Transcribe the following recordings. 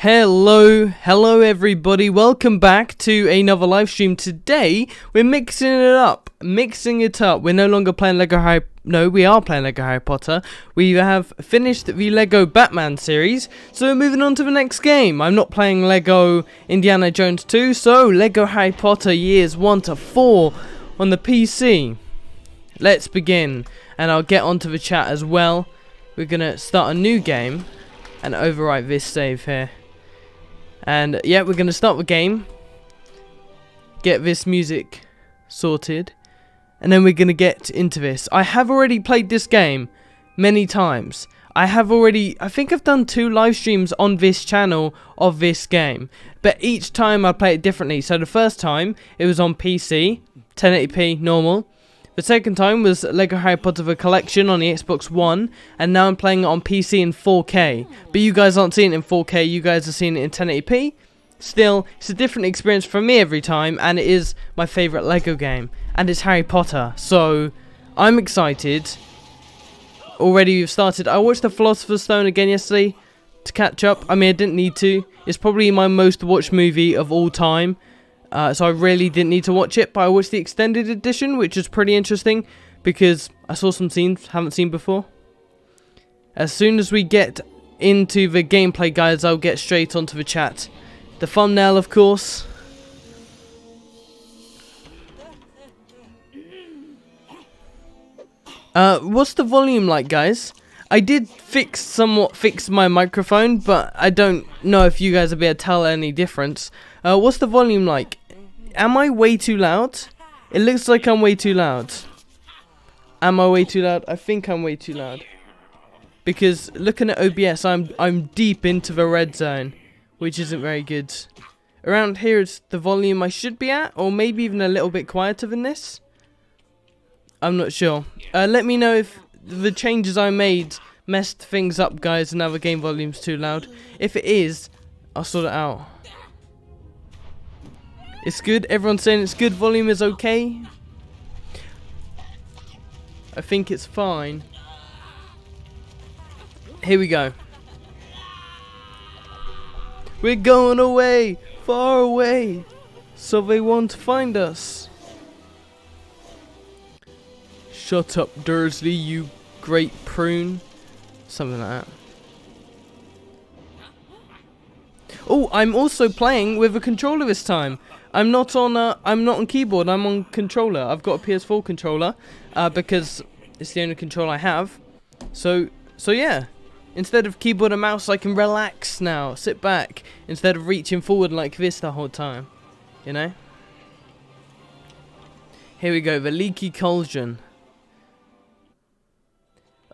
Hello everybody, welcome back to another live stream. Today we're mixing it up. We're no longer playing we are playing Lego Harry Potter. We have finished the Lego Batman series, so we're moving on to the next game. I'm not playing Lego Indiana Jones 2, so Lego Harry Potter years 1 to 4 on the PC. Let's begin, and I'll get onto the chat as well. We're gonna start a new game and overwrite this save here. And yeah, we're going to start the game, get this music sorted, and then we're going to get into this. I have already played this game many times. I think I've done 2 live streams on this channel of this game, but each time I play it differently. So the first time it was on PC, 1080p normal. The second time was Lego Harry Potter The Collection on the Xbox One, and now I'm playing it on PC in 4K. But you guys aren't seeing it in 4K, you guys are seeing it in 1080p. Still, it's a different experience for me every time, and it is my favourite Lego game. And it's Harry Potter, so I'm excited. Already we've started. I watched The Philosopher's Stone again yesterday to catch up. I mean, I didn't need to. It's probably my most watched movie of all time. So I really didn't need to watch it, but I watched the extended edition, which is pretty interesting, because I saw some scenes I haven't seen before. As soon as we get into the gameplay, guys, I'll get straight onto the chat. The thumbnail, of course. What's the volume like, guys? I did somewhat fix my microphone, but I don't know if you guys will be able to tell any difference. What's the volume like? Am I way too loud? It looks like I'm way too loud. Am I way too loud? I think I'm way too loud. Because looking at OBS, I'm deep into the red zone, which isn't very good. Around here is the volume I should be at, or maybe even a little bit quieter than this. I'm not sure. Let me know if the changes I made messed things up, guys, and now the game volume's too loud. If it is, I'll sort it out. It's good. Everyone's saying it's good. Volume is okay. I think it's fine. Here we go. We're going away, far away, so they won't find us. Shut up, Dursley, you great prune. Something like that. Oh, I'm also playing with a controller this time. I'm not on keyboard. I'm on controller. I've got a PS4 controller because it's the only controller I have. So yeah. Instead of keyboard and mouse, I can relax now. Sit back instead of reaching forward like this the whole time. You know. Here we go. The leaky cauldron.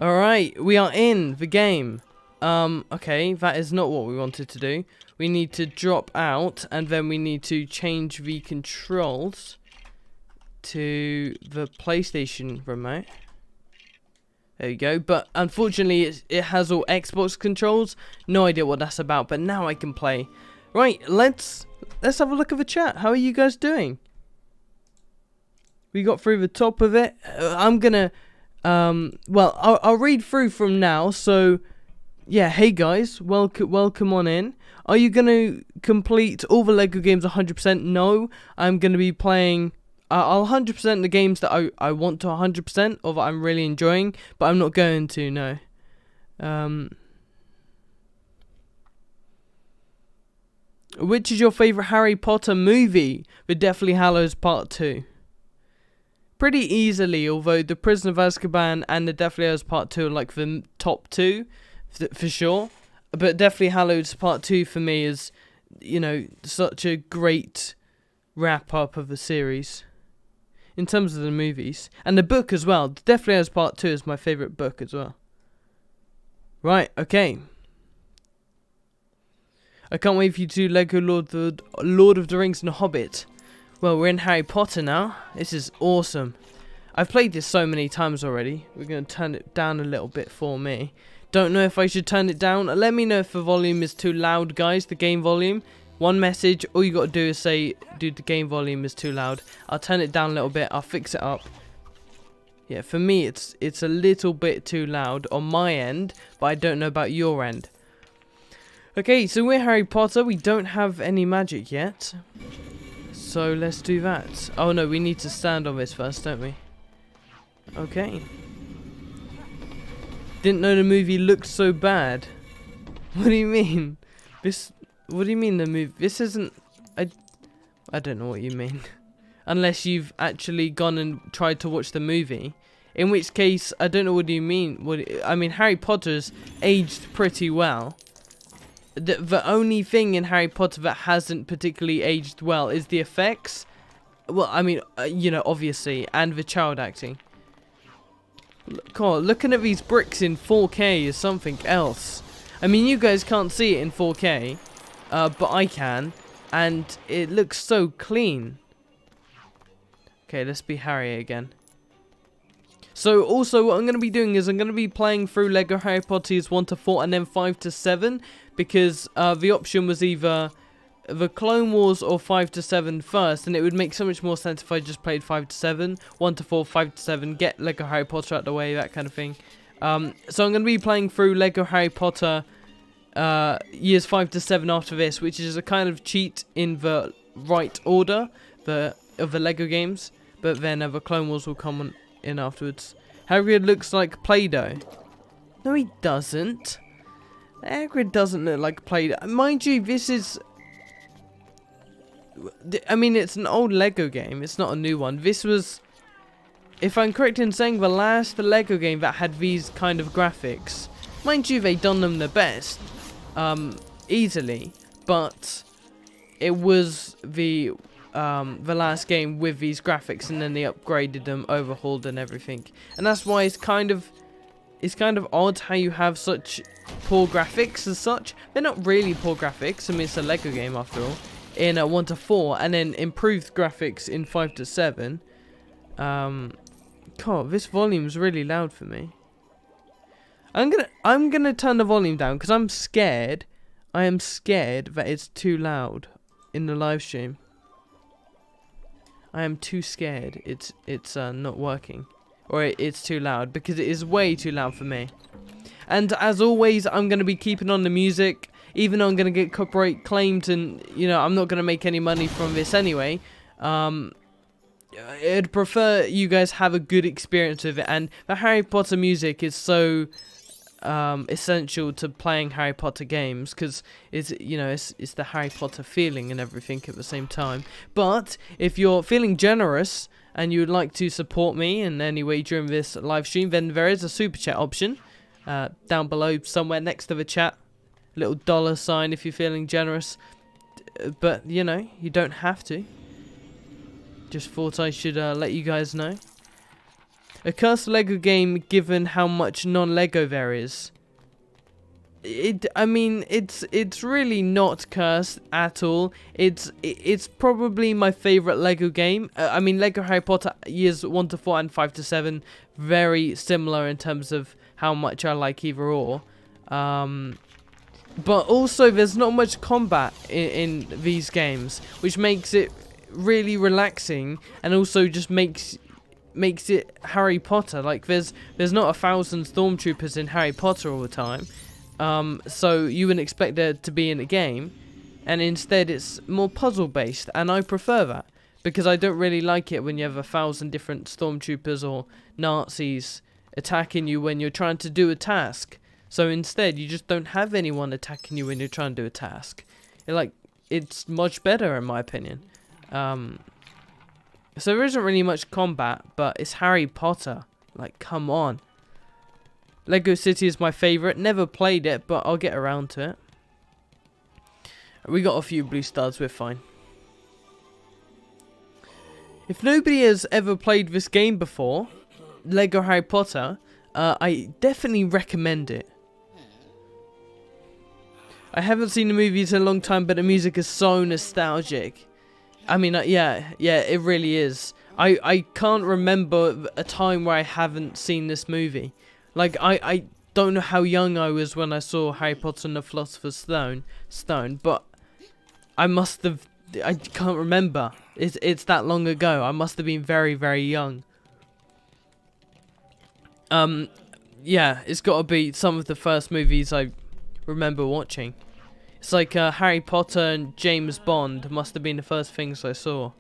All right, we are in the game. Okay, that is not what we wanted to do. We need to drop out, and then we need to change the controls to the PlayStation remote. There you go. But unfortunately, it has all Xbox controls. No idea what that's about, but now I can play. Right, let's have a look at the chat. How are you guys doing? We got through the top of it. I'm gonna, well, I'll read through from now. So, yeah, hey guys, welcome on in. Are you going to complete all the Lego games 100%? No, I'm going to be playing, I'll 100% the games that I want to 100% or that I'm really enjoying, but I'm not going to, no. Which is your favourite Harry Potter movie? The Deathly Hallows Part 2. Pretty easily, although The Prisoner of Azkaban and The Deathly Hallows Part 2 are like the top 2, for sure. But Deathly Hallows Part 2 for me is, you know, such a great wrap-up of the series. In terms of the movies. And the book as well. Deathly Hallows Part 2 is my favourite book as well. Right, okay. I can't wait for you to do Lego Lord of the Rings and Hobbit. Well, we're in Harry Potter now. This is awesome. I've played this so many times already. We're going to turn it down a little bit for me. Don't know if I should turn it down. Let me know if the volume is too loud, guys. The game volume. One message. All you got to do is say, dude, the game volume is too loud. I'll turn it down a little bit. I'll fix it up. Yeah, for me, it's a little bit too loud on my end, but I don't know about your end. Okay, so we're Harry Potter. We don't have any magic yet. So let's do that. Oh no, we need to stand on this first, don't we? Okay. Didn't know the movie looked so bad. What do you mean? What do you mean the movie? This isn't... I don't know what you mean. Unless you've actually gone and tried to watch the movie. In which case, I don't know what do you mean. I mean, Harry Potter's aged pretty well. The only thing in Harry Potter that hasn't particularly aged well is the effects. Well, I mean, you know, obviously. And the child acting. God, looking at these bricks in 4K is something else. I mean, you guys can't see it in 4K. But I can. And it looks so clean. Okay, let's be Harry again. So also what I'm going to be doing is I'm going to be playing through Lego Harry Potter years 1 to 4 and then 5 to 7. Because the option was either the Clone Wars or 5 to 7 first. And it would make so much more sense if I just played 5 to 7. 1 to 4, 5 to 7. Get Lego Harry Potter out of the way, that kind of thing. So I'm going to be playing through Lego Harry Potter years 5 to 7 after this. Which is a kind of cheat in the right order of the Lego games. But then the Clone Wars will come in afterwards. Hagrid looks like Play-Doh. No, he doesn't. Hagrid doesn't look like Play-Doh. Mind you, this is... I mean, it's an old Lego game. It's not a new one. This was... If I'm correct in saying, the last Lego game that had these kind of graphics. Mind you, they done them the best. Easily. But... It was the last game with these graphics, and then they upgraded them, overhauled and everything. And that's why it's kind of odd how you have such poor graphics as such. They're not really poor graphics. I mean, it's a Lego game after all. In 1 to 4, and then improved graphics in 5 to 7. God, this volume's really loud for me. I'm gonna turn the volume down because I'm scared. I am scared that it's too loud in the live stream. I am too scared it's not working, or it's too loud, because it is way too loud for me. And as always, I'm going to be keeping on the music, even though I'm going to get copyright claimed, and you know, I'm not going to make any money from this anyway. I'd prefer you guys have a good experience with it, and the Harry Potter music is so essential to playing Harry Potter games, because it's the Harry Potter feeling and everything at the same time. But if you're feeling generous and you would like to support me in any way during this live stream, then there is a super chat option down below somewhere next to the chat, little $sign if you're feeling generous. But you know, you don't have to. Just thought I should let you guys know. A Carse Lego game, given how much non-Lego there is. I mean, it's really not cursed at all. It's probably my favorite Lego game. I mean, Lego Harry Potter years 1 to 4 and 5 to 7, very similar in terms of how much I like either or. But also, there's not much combat in these games, which makes it really relaxing, and also just makes it Harry Potter. Like, there's not 1,000 stormtroopers in Harry Potter all the time. So you wouldn't expect there to be in a game, and instead it's more puzzle based, and I prefer that, because I don't really like it when you have 1,000 different stormtroopers or Nazis attacking you when you're trying to do a task. So instead you just don't have anyone attacking you when you're trying to do a task. It's much better in my opinion. So there isn't really much combat, but it's Harry Potter. Like, come on. Lego City is my favourite. Never played it, but I'll get around to it. We got a few blue stars, we're fine. If nobody has ever played this game before, Lego Harry Potter, I definitely recommend it. I haven't seen the movies in a long time, but the music is so nostalgic. I mean, yeah, it really is. I can't remember a time where I haven't seen this movie. Like, I don't know how young I was when I saw Harry Potter and the Philosopher's Stone, but I can't remember. It's that long ago. I must have been very, very young. Yeah, it's got to be some of the first movies I remember watching. It's like Harry Potter and James Bond must have been the first things I saw.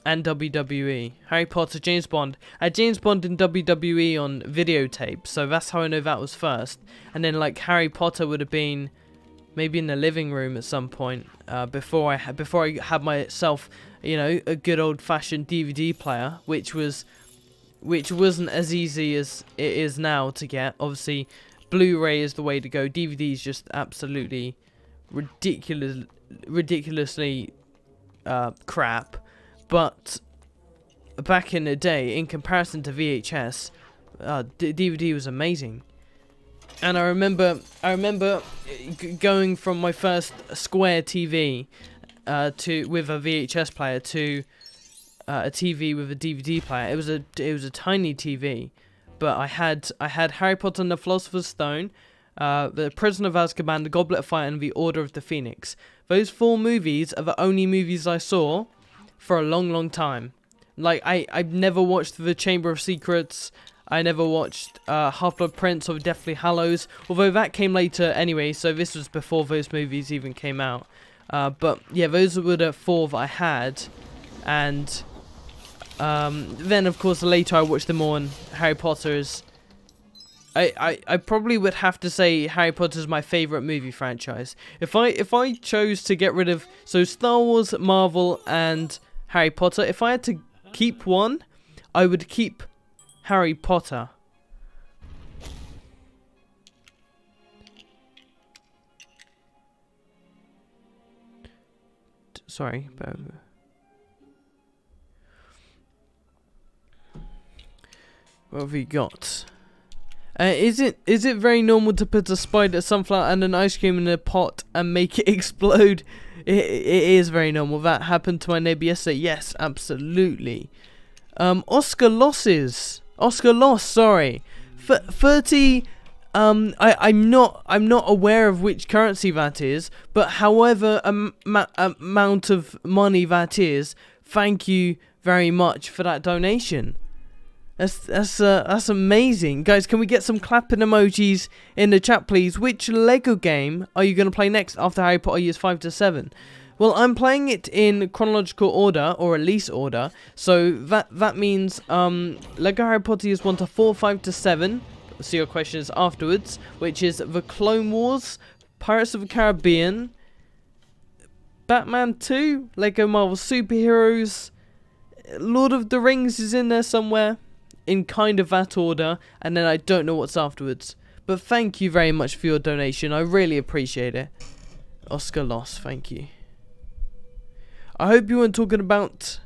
And WWE. Harry Potter, James Bond. I had James Bond and WWE on videotape, so that's how I know that was first. And then like Harry Potter would have been maybe in the living room at some point, before I had myself, you know, a good old fashioned DVD player, which wasn't as easy as it is now to get. Obviously, Blu-ray is the way to go. DVD is just absolutely ridiculously crap. But back in the day, in comparison to VHS, DVD was amazing. And I remember going from my first square TV with a VHS player to a TV with a DVD player. It was a tiny TV, but I had Harry Potter and the Philosopher's Stone, The Prisoner of Azkaban, The Goblet of Fire, and The Order of the Phoenix. Those 4 movies are the only movies I saw for a long time. Like, I've never watched The Chamber of Secrets. I never watched Half-Blood Prince or Deathly Hallows, although that came later anyway, so this was before those movies even came out. But yeah, those were the 4 that I had, and then of course later I watched them all, and Harry Potter is... I probably would have to say Harry Potter is my favourite movie franchise. If I chose to get rid of... So Star Wars, Marvel, and Harry Potter, if I had to keep one, I would keep Harry Potter. Sorry, but what have we got? Is it very normal to put a spider, sunflower, and an ice cream in a pot and make it explode? It is very normal. That happened to my neighbour yesterday. Yes, absolutely. Oscar Loss, sorry. 30. I'm not aware of which currency that is, but however amount of money that is, thank you very much for that donation. That's amazing, guys. Can we get some clapping emojis in the chat, please? Which Lego game are you going to play next after Harry Potter years 5 to 7? Well, I'm playing it in chronological order, or release order, so that means Lego Harry Potter years 1 to 4, 5 to 7. See your questions afterwards, which is The Clone Wars, Pirates of the Caribbean, Batman 2, Lego Marvel Superheroes, Lord of the Rings is in there somewhere, in kind of that order, and then I don't know what's afterwards. But thank you very much for your donation, I really appreciate it. Oscar Loss, thank you. I hope you weren't talking about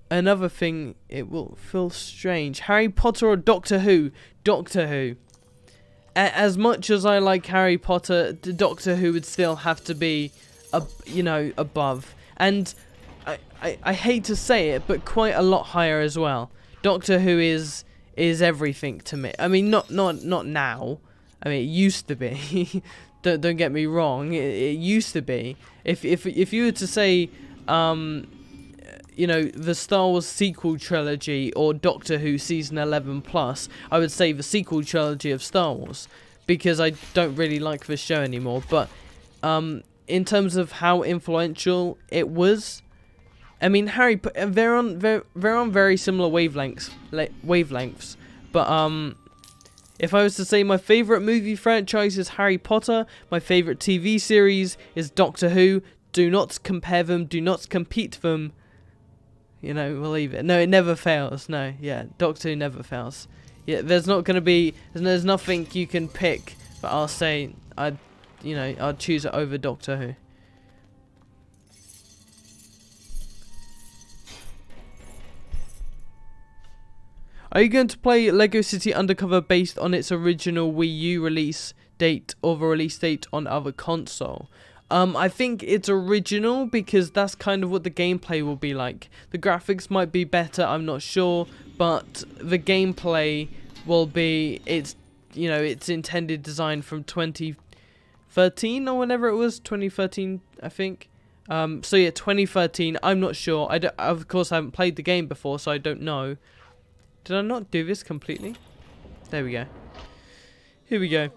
another thing. It will feel strange. Harry Potter or Doctor Who? Doctor Who. As much as I like Harry Potter, Doctor Who would still have to be, above. And I hate to say it, but quite a lot higher as well. Doctor Who is everything to me. I mean, not now. I mean, it used to be. Don't get me wrong. It used to be. If you were to say, the Star Wars sequel trilogy or Doctor Who season 11 plus, I would say the sequel trilogy of Star Wars, because I don't really like the show anymore. But in terms of how influential it was, I mean, they're on very similar wavelengths. But if I was to say my favorite movie franchise is Harry Potter, my favorite TV series is Doctor Who. Do not compare them. Do not compete them. We'll leave it. No, it never fails. No, yeah, Doctor Who never fails. Yeah, there's nothing you can pick, but I'll say I'd choose it over Doctor Who. Are you going to play Lego City Undercover based on its original Wii U release date or the release date on other console? I think it's original because that's kind of what the gameplay will be like. The graphics might be better, I'm not sure, but the gameplay will be its intended design from 2013 or whenever it was, 2013 I think. So yeah, 2013, I'm not sure. Of course I haven't played the game before, so I don't know. Did I not do this completely? There we go. Here we go.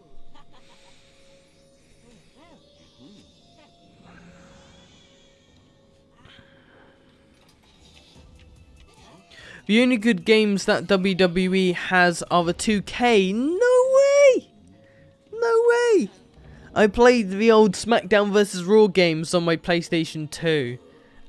The only good games that WWE has are the 2K. No way! No way! I played the old SmackDown vs. Raw games on my PlayStation 2.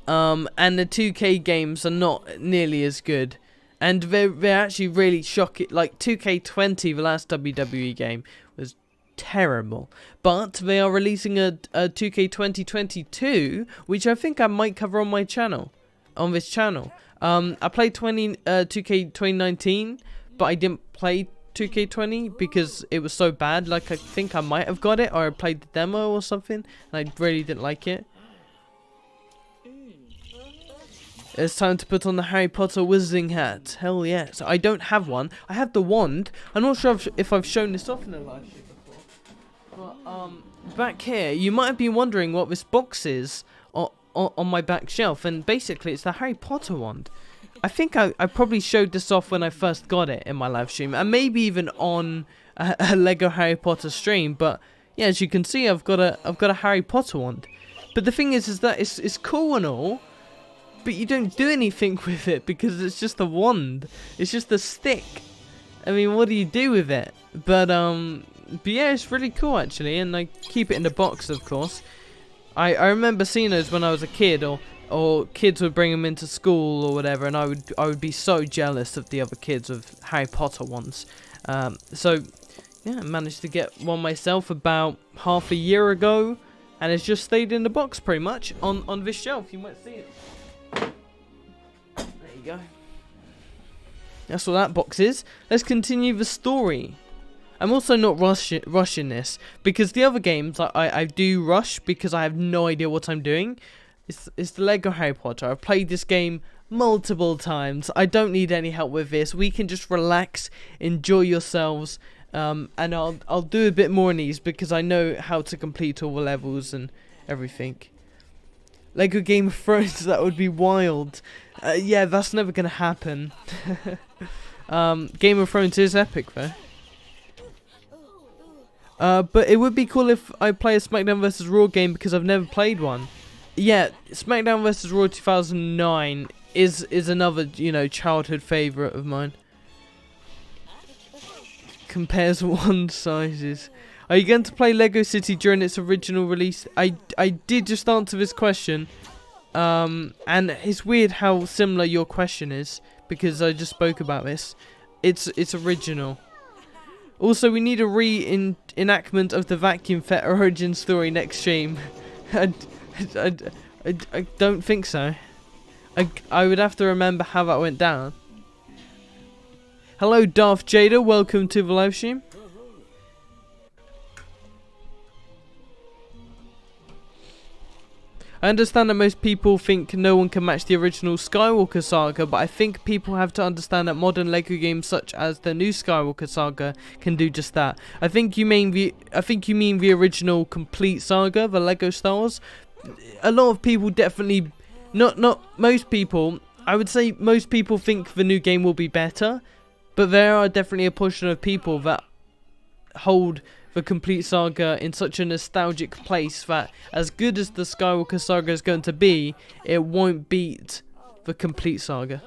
And the 2K games are not nearly as good. And they're actually really shocking. Like 2K20, the last WWE game, was terrible. But they are releasing a 2K 2022, which I think I might cover on my channel. On this channel. I played 2K 2019, but I didn't play 2K20 because it was so bad. Like, I think I might have got it, or I played the demo or something, and I really didn't like it. It's time to put on the Harry Potter wizarding hat. Hell yes. I don't have one. I have the wand. I'm not sure if I've shown this off in a live stream before. But, back here, you might have been wondering what this box is on my back shelf. And basically, it's the Harry Potter wand. I think I probably showed this off when I first got it in my live stream. And maybe even on a Lego Harry Potter stream. But, yeah, as you can see, I've got a Harry Potter wand. But the thing is that it's cool and all. But you don't do anything with it because it's just a wand. It's just a stick. I mean, what do you do with it? But yeah, it's really cool actually, and I keep it in the box, of course. I remember seeing those when I was a kid, or kids would bring them into school or whatever, and I would be so jealous of the other kids with Harry Potter ones. So yeah, I managed to get one myself about half a year ago, and it's just stayed in the box pretty much on this shelf. You might see it. Go. That's what that box is. Let's continue the story. I'm also not rushing this because the other games I do rush because I have no idea what I'm doing. It's the Lego Harry Potter. I've played this game multiple times. I don't need any help with this. We can just relax, enjoy yourselves, and I'll do a bit more in these because I know how to complete all the levels and everything. Lego Game of Thrones, that would be wild. Yeah, that's never gonna happen. Game of Thrones is epic though. But it would be cool if I play a SmackDown vs. Raw game because I've never played one. Yeah, SmackDown vs. Raw 2009 is another, childhood favourite of mine. Compares wand sizes. Are you going to play Lego City during its original release? I did just answer this question. And it's weird how similar your question is, because I just spoke about this. It's original. Also, we need a reenactment of the Vacuum Fet origin story next stream. I don't think so. I would have to remember how that went down. Hello, Darth Jada. Welcome to the live stream. I understand that most people think no one can match the original Skywalker saga, but I think people have to understand that modern Lego games such as the new Skywalker saga can do just that. I think you mean the original complete saga, the Lego Star Wars. A lot of people definitely, not most people. I would say most people think the new game will be better, but there are definitely a portion of people that hold the complete saga in such a nostalgic place that as good as the Skywalker saga is going to be, it won't beat the complete saga.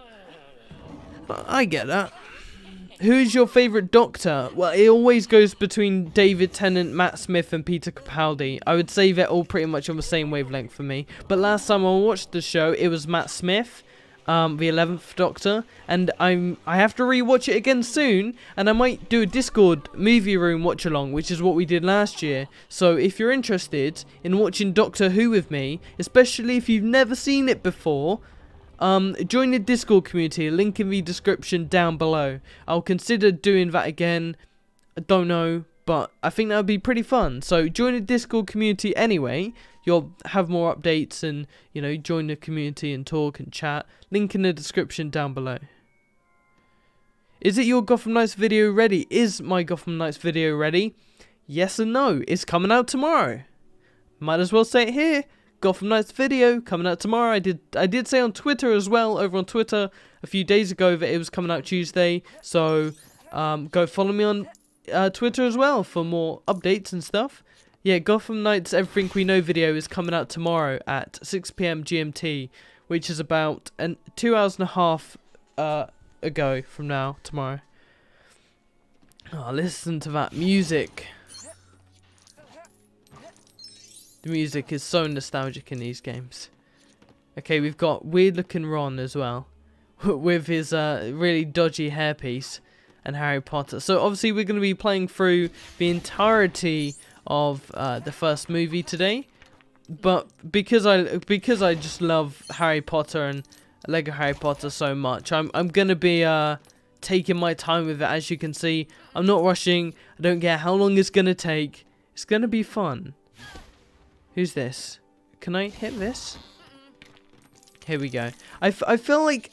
I get that. Who's your favourite Doctor? Well, it always goes between David Tennant, Matt Smith and Peter Capaldi. I would say they're all pretty much on the same wavelength for me. But last time I watched the show, it was Matt Smith. The 11th Doctor, and I have to rewatch it again soon, and I might do a Discord movie room watch along, which is what we did last year. So if you're interested in watching Doctor Who with me, especially if you've never seen it before, join the Discord community, link in the description down below. I'll consider doing that again. I don't know, but I think that would be pretty fun. So join the Discord community anyway. You'll have more updates and, join the community and talk and chat. Link in the description down below. Is it your Gotham Knights video ready? Is my Gotham Knights video ready? Yes and no. It's coming out tomorrow. Might as well say it here. Gotham Knights video coming out tomorrow. I did say on Twitter as well, over on Twitter a few days ago, that it was coming out Tuesday. So go follow me on Twitter as well for more updates and stuff. Yeah, Gotham Knights Everything We Know video is coming out tomorrow at 6 PM GMT, which is about 2 hours and a half ago from now, tomorrow. Oh, listen to that music. The music is so nostalgic in these games. Okay, we've got weird looking Ron as well. With his really dodgy hairpiece. And Harry Potter. So obviously we're going to be playing through the entirety of the first movie today. But because I just love Harry Potter and Lego Harry Potter so much, I'm going to be taking my time with it. As you can see, I'm not rushing. I don't care how long it's going to take. It's going to be fun. Who's this? Can I hit this? Here we go. I feel like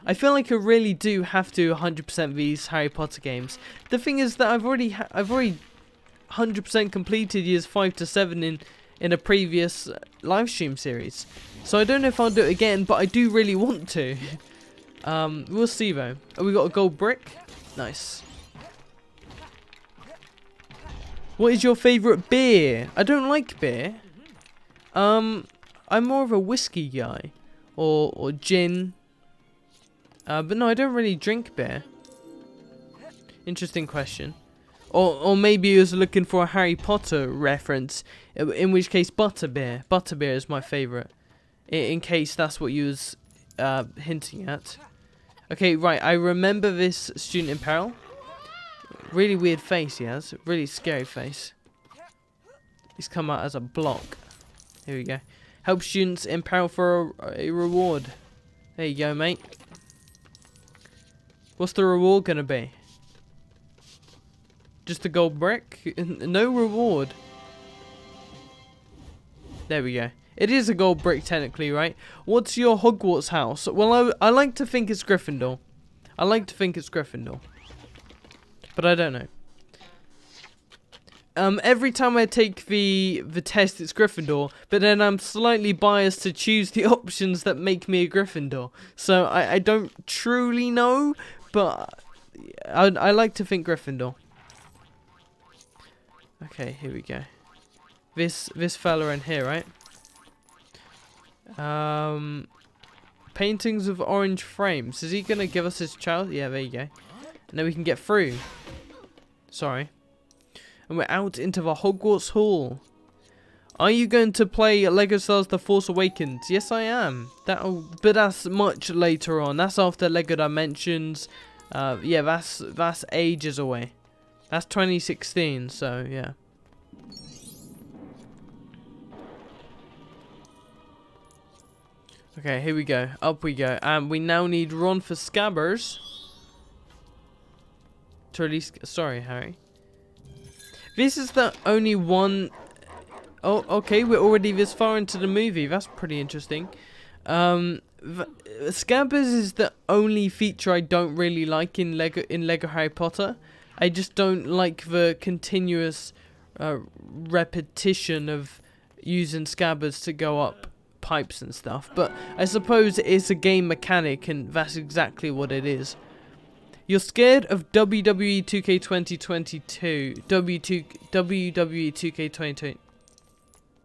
I feel like I really do have to 100% these Harry Potter games. The thing is that I've already 100% completed years 5 to 7 in a previous live stream series. So I don't know if I'll do it again, but I do really want to. We'll see though. Oh, we got a gold brick. Nice. What is your favourite beer? I don't like beer. I'm more of a whiskey guy, or gin. But no, I don't really drink beer. Interesting question. Or maybe he was looking for a Harry Potter reference, in which case butterbeer. Butterbeer is my favourite. In case that's what you was hinting at. Okay, right, I remember this student in peril. Really weird face he has. Really scary face. He's come out as a block. Here we go. Help students in peril for a reward. There you go, mate. What's the reward gonna be? Just a gold brick? No reward. There we go. It is a gold brick technically, right? What's your Hogwarts house? Well, I like to think it's Gryffindor. I like to think it's Gryffindor. But I don't know. Every time I take the test, it's Gryffindor, but then I'm slightly biased to choose the options that make me a Gryffindor. So I don't truly know, but I like to think Gryffindor. Okay, here we go. This fella in here, right? Paintings of orange frames. Is he gonna give us his child? Yeah, there you go. And then we can get through. Sorry. And we're out into the Hogwarts Hall. Are you going to play Lego Star Wars The Force Awakens? Yes, I am. But that's much later on. That's after Lego Dimensions. Yeah, that's ages away. That's 2016, so yeah. Okay, here we go. Up we go. And we now need Ron for Scabbers. To release... Sorry, Harry. This is the only one... Oh, okay, we're already this far into the movie. That's pretty interesting. Scabbers is the only feature I don't really like in Lego Harry Potter. I just don't like the continuous repetition of using Scabbers to go up pipes and stuff. But I suppose it's a game mechanic, and that's exactly what it is. You're scared of WWE 2K 2022. WWE 2K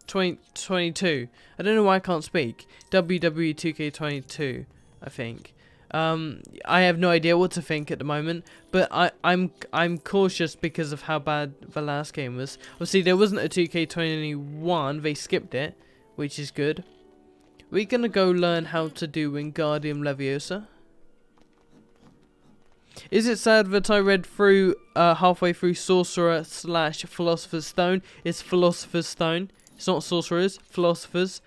2022. I don't know why I can't speak. WWE 2K22, I think. I have no idea what to think at the moment, but I'm cautious because of how bad the last game was. Obviously, there wasn't a 2K21. They skipped it, which is good. We're gonna go learn how to do Wingardium Leviosa. Is it sad that I read through halfway through Sorcerer / Philosopher's Stone? It's Philosopher's Stone. It's not Sorcerers, Philosophers.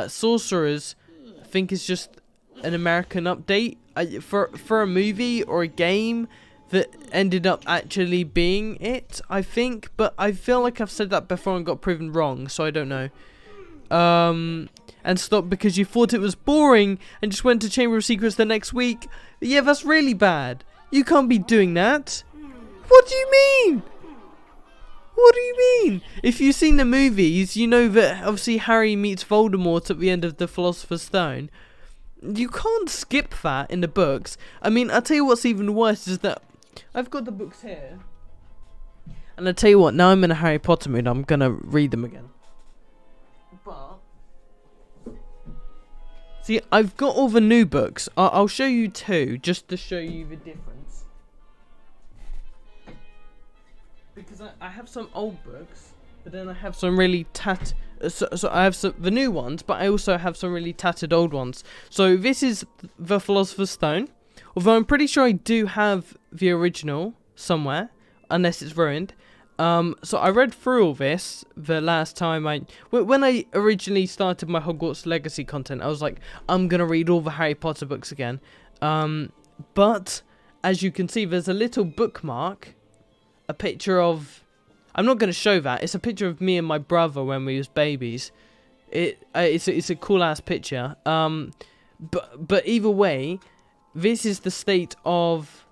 Sorcerers, I think, is just an American update for a movie or a game that ended up actually being it, I think. But I feel like I've said that before and got proven wrong, so I don't know. And stopped because you thought it was boring and just went to Chamber of Secrets the next week. Yeah, that's really bad. You can't be doing that. What do you mean? What do you mean? If you've seen the movies, you know that obviously Harry meets Voldemort at the end of the Philosopher's Stone. You can't skip that in the books. I mean, I'll tell you what's even worse is that I've got the books here. And I'll tell you what, now I'm in a Harry Potter mood, I'm going to read them again. But See, I've got all the new books. I'll show you two, just to show you the difference. Because I have some old books, but then I have some really so I have the new ones, but I also have some really tattered old ones. So this is the Philosopher's Stone. Although I'm pretty sure I do have the original somewhere, unless it's ruined. So I read through all this the last time when I originally started my Hogwarts Legacy content, I was like, I'm gonna read all the Harry Potter books again. But as you can see, there's a little bookmark, a picture of, I'm not gonna show that. It's a picture of me and my brother when we was babies. It's a cool ass picture. But either way, this is the state of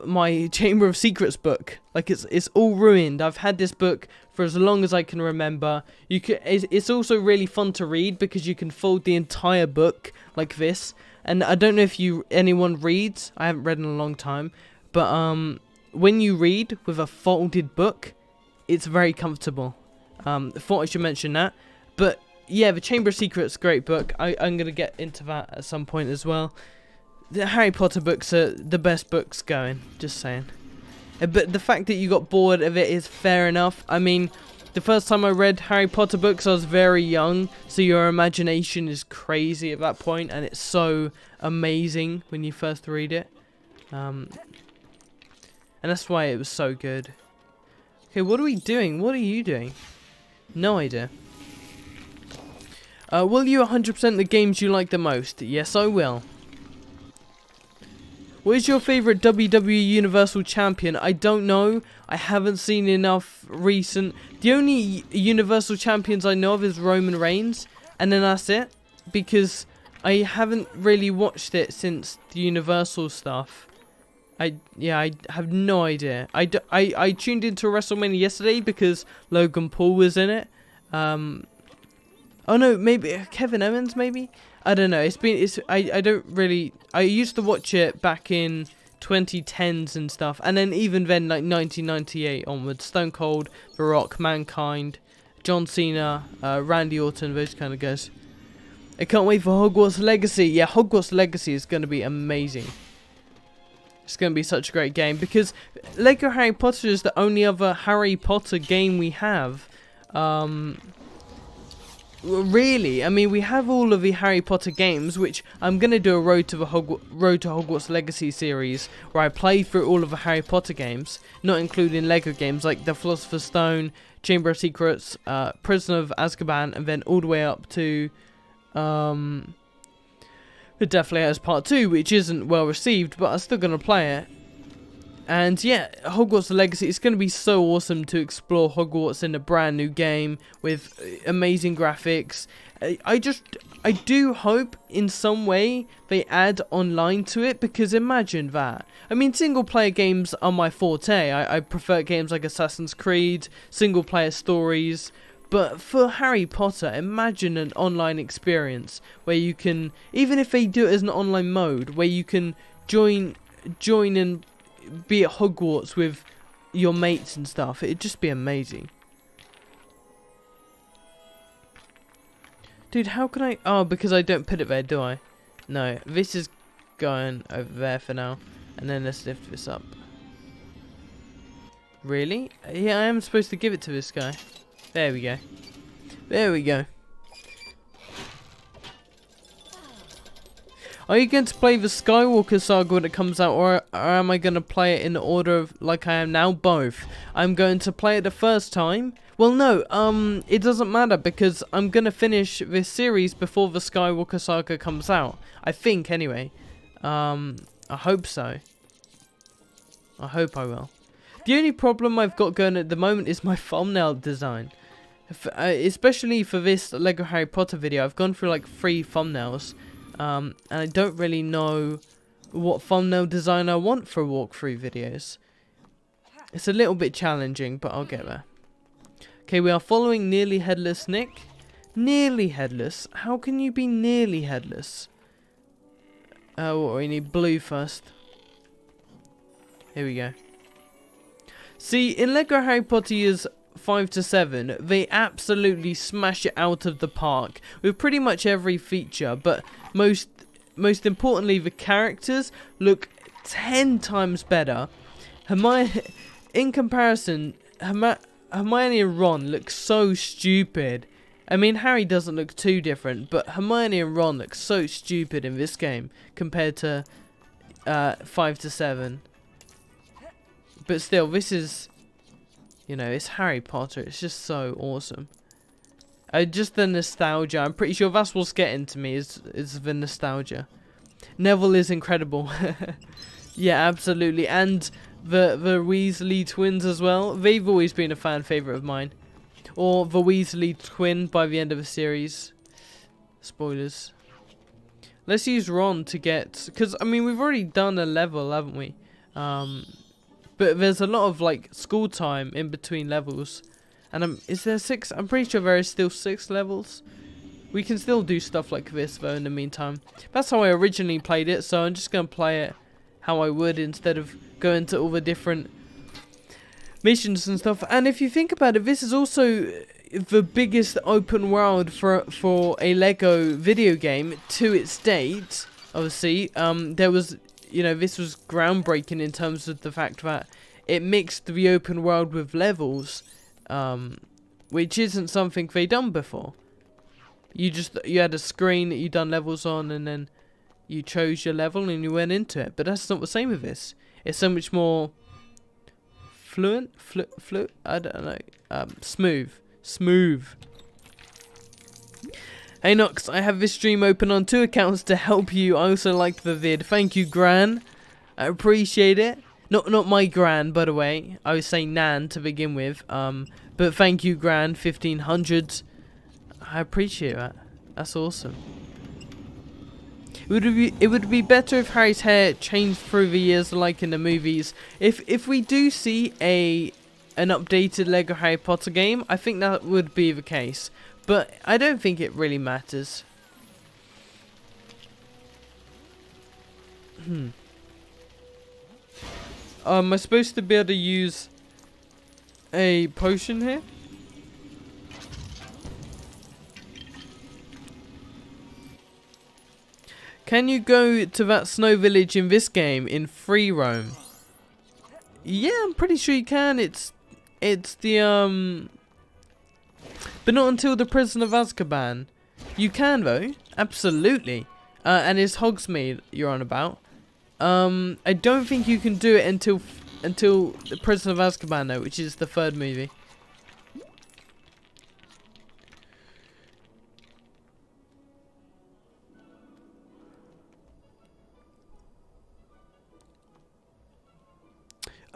my Chamber of Secrets book. Like, it's all ruined. I've had this book for as long as I can remember. It's also really fun to read because you can fold the entire book like this. And I don't know if anyone reads. I haven't read in a long time, but when you read with a folded book, it's very comfortable. Thought I should mention that. But yeah, the Chamber of Secrets, great book. I'm gonna get into that at some point as well. The Harry Potter books are the best books going, just saying. But the fact that you got bored of it is fair enough. I mean, the first time I read Harry Potter books, I was very young, so your imagination is crazy at that point, and it's so amazing when you first read it. And that's why it was so good. Okay, what are we doing? What are you doing? No idea. Will you 100% the games you like the most? Yes, I will. What is your favourite WWE Universal Champion? I don't know. I haven't seen enough recent. The only Universal Champions I know of is Roman Reigns. And then that's it. Because I haven't really watched it since the Universal stuff. I have no idea. I tuned into WrestleMania yesterday because Logan Paul was in it. Oh no, maybe Kevin Owens, maybe? I don't know. I don't really. I used to watch it back in 2010s and stuff, and then even then, like 1998 onwards, Stone Cold, The Rock, Mankind, John Cena, Randy Orton, those kind of guys. I can't wait for Hogwarts Legacy. Yeah, Hogwarts Legacy is going to be amazing. It's going to be such a great game because Lego Harry Potter is the only other Harry Potter game we have. Really, I mean, we have all of the Harry Potter games, which I'm going to do a Road to Hogwarts Legacy series, where I play through all of the Harry Potter games, not including Lego games like the Philosopher's Stone, Chamber of Secrets, Prisoner of Azkaban, and then all the way up to the Deathly Hallows Part 2, which isn't well received, but I'm still going to play it. And yeah, Hogwarts Legacy, it's going to be so awesome to explore Hogwarts in a brand new game with amazing graphics. I do hope in some way they add online to it, because imagine that. I mean, single player games are my forte. I prefer games like Assassin's Creed, single player stories. But for Harry Potter, imagine an online experience where you can, even if they do it as an online mode, where you can join and be at Hogwarts with your mates and stuff. It'd just be amazing. Dude, how can I... Oh, because I don't put it there, do I? No, this is going over there for now. And then let's lift this up. Really? Yeah, I am supposed to give it to this guy. There we go. There we go. Are you going to play the Skywalker Saga when it comes out, or am I going to play it in the order of like I am now? Both. I'm going to play it the first time. Well, no, it doesn't matter, because I'm going to finish this series before the Skywalker Saga comes out. I think, anyway. I hope so. I hope I will. The only problem I've got going at the moment is my thumbnail design. Especially for this Lego Harry Potter video, I've gone through like 3 thumbnails. And I don't really know what thumbnail design I want for walkthrough videos. It's a little bit challenging, but I'll get there. Okay, we are following Nearly Headless Nick. Nearly Headless? How can you be nearly headless? What, we need blue first. Here we go. See, in Lego Harry Potter years 5 to 7, they absolutely smash it out of the park with pretty much every feature, but most importantly, the characters look 10 times better. Hermione, in comparison, Hermione and Ron look so stupid. I mean, Harry doesn't look too different, but Hermione and Ron look so stupid in this game compared to 5 to 7. But still, this is, you know, it's Harry Potter. It's just so awesome. Just the nostalgia. I'm pretty sure that's what's getting to me is the nostalgia. Neville is incredible. Yeah, absolutely. And the Weasley twins as well. They've always been a fan favourite of mine. Or the Weasley twin by the end of the series. Spoilers. Let's use Ron to get... Because, I mean, we've already done a level, haven't we? But there's a lot of, like, school time in between levels. And is there 6? I'm pretty sure there is still 6 levels. We can still do stuff like this, though, in the meantime. That's how I originally played it, so I'm just going to play it how I would instead of going to all the different missions and stuff. And if you think about it, this is also the biggest open world for a Lego video game to its date. Obviously, there was, you know, this was groundbreaking in terms of the fact that it mixed the open world with levels, which isn't something they done before. You had a screen that you done levels on, and then you chose your level and you went into it. But that's not the same with this. It's so much more fluent, I don't know, smooth. Hey Nox, I have this stream open on 2 accounts to help you. I also liked the vid. Thank you, Gran. I appreciate it. Not my Gran, by the way. I was saying Nan to begin with. But thank you, Gran. 1500. I appreciate that. That's awesome. It would be better if Harry's hair changed through the years, like in the movies. If we do see an updated Lego Harry Potter game, I think that would be the case. But I don't think it really matters. Am I supposed to be able to use a potion here? Can you go to that snow village in this game in free roam? Yeah, I'm pretty sure you can. It's the but not until the Prison of Azkaban. You can though, absolutely. And it's Hogsmeade you're on about. I don't think you can do it until the Prison of Azkaban though, which is the 3rd movie.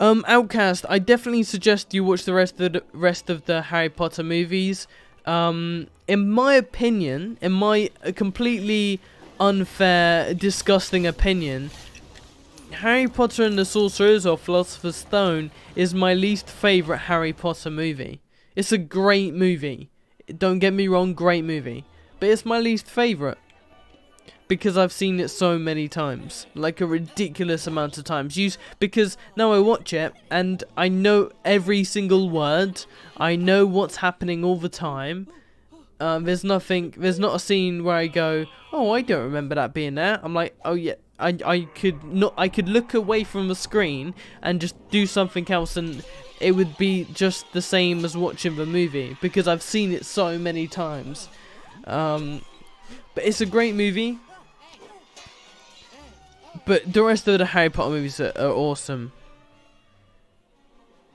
Outcast, I definitely suggest you watch the rest of the Harry Potter movies. In my opinion, in my completely unfair, disgusting opinion, Harry Potter and the Sorcerers or Philosopher's Stone is my least favourite Harry Potter movie. It's a great movie. Don't get me wrong, great movie. But it's my least favourite. Because I've seen it so many times, like a ridiculous amount of times. Because now I watch it and I know every single word. I know what's happening all the time. There's not a scene where I go, oh, I don't remember that being there. I'm like, oh yeah, I could look away from the screen and just do something else, and it would be just the same as watching the movie because I've seen it so many times. But it's a great movie. But the rest of the Harry Potter movies are awesome.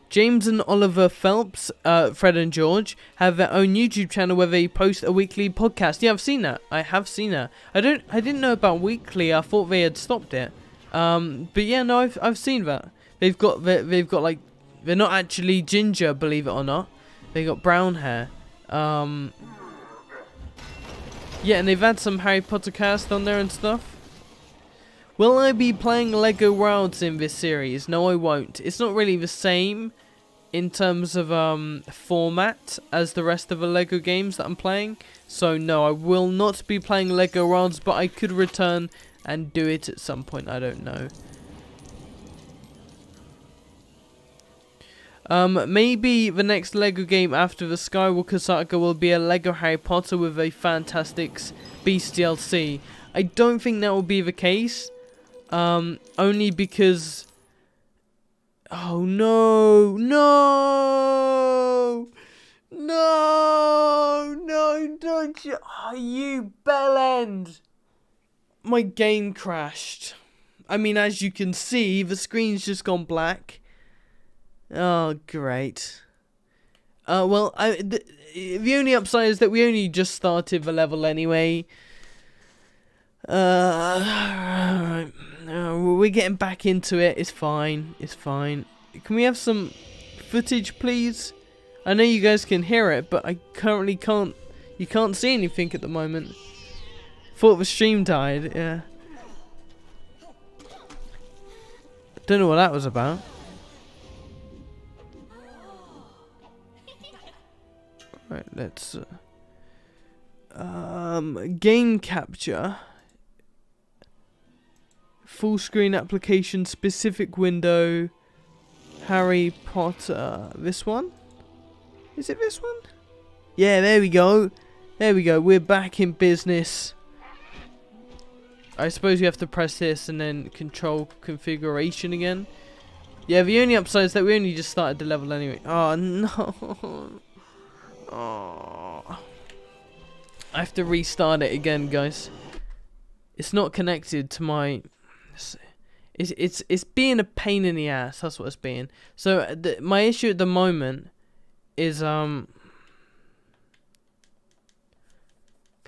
James and Oliver Phelps, Fred and George, have their own YouTube channel where they post a weekly podcast. Yeah, I've seen that. I have seen that. I didn't know about weekly. I thought they had stopped it. But yeah, no, I've seen that. They've got like, they're not actually ginger, believe it or not. They got brown hair. Yeah, and they've had some Harry Potter cast on there and stuff. Will I be playing Lego Worlds in this series? No, I won't. It's not really the same in terms of format as the rest of the Lego games that I'm playing. So no, I will not be playing Lego Worlds, but I could return and do it at some point. I don't know. Maybe the next Lego game after the Skywalker saga will be a Lego Harry Potter with a Fantastic Beasts DLC. I don't think that will be the case. Only because... Oh no! No! No! No, don't you... Oh, you bellend! My game crashed. I mean, as you can see, the screen's just gone black. Oh, great. Well, the only upside is that we only just started the level anyway. We're getting back into it. It's fine. It's fine. Can we have some footage, please? I know you guys can hear it, but I currently can't. You can't see anything at the moment. Thought the stream died. Yeah. Don't know what that was about. Right, let's game capture, full screen application, specific window, Harry Potter. This one? Is it this one? Yeah, there we go. There we go. We're back in business. I suppose you have to press this and then control configuration again. Yeah, the only upside is that we only just started the level anyway. Oh no. Oh. I have to restart it again, guys. It's not connected to my... It's being a pain in the ass. That's what it's being. So my issue at the moment is Can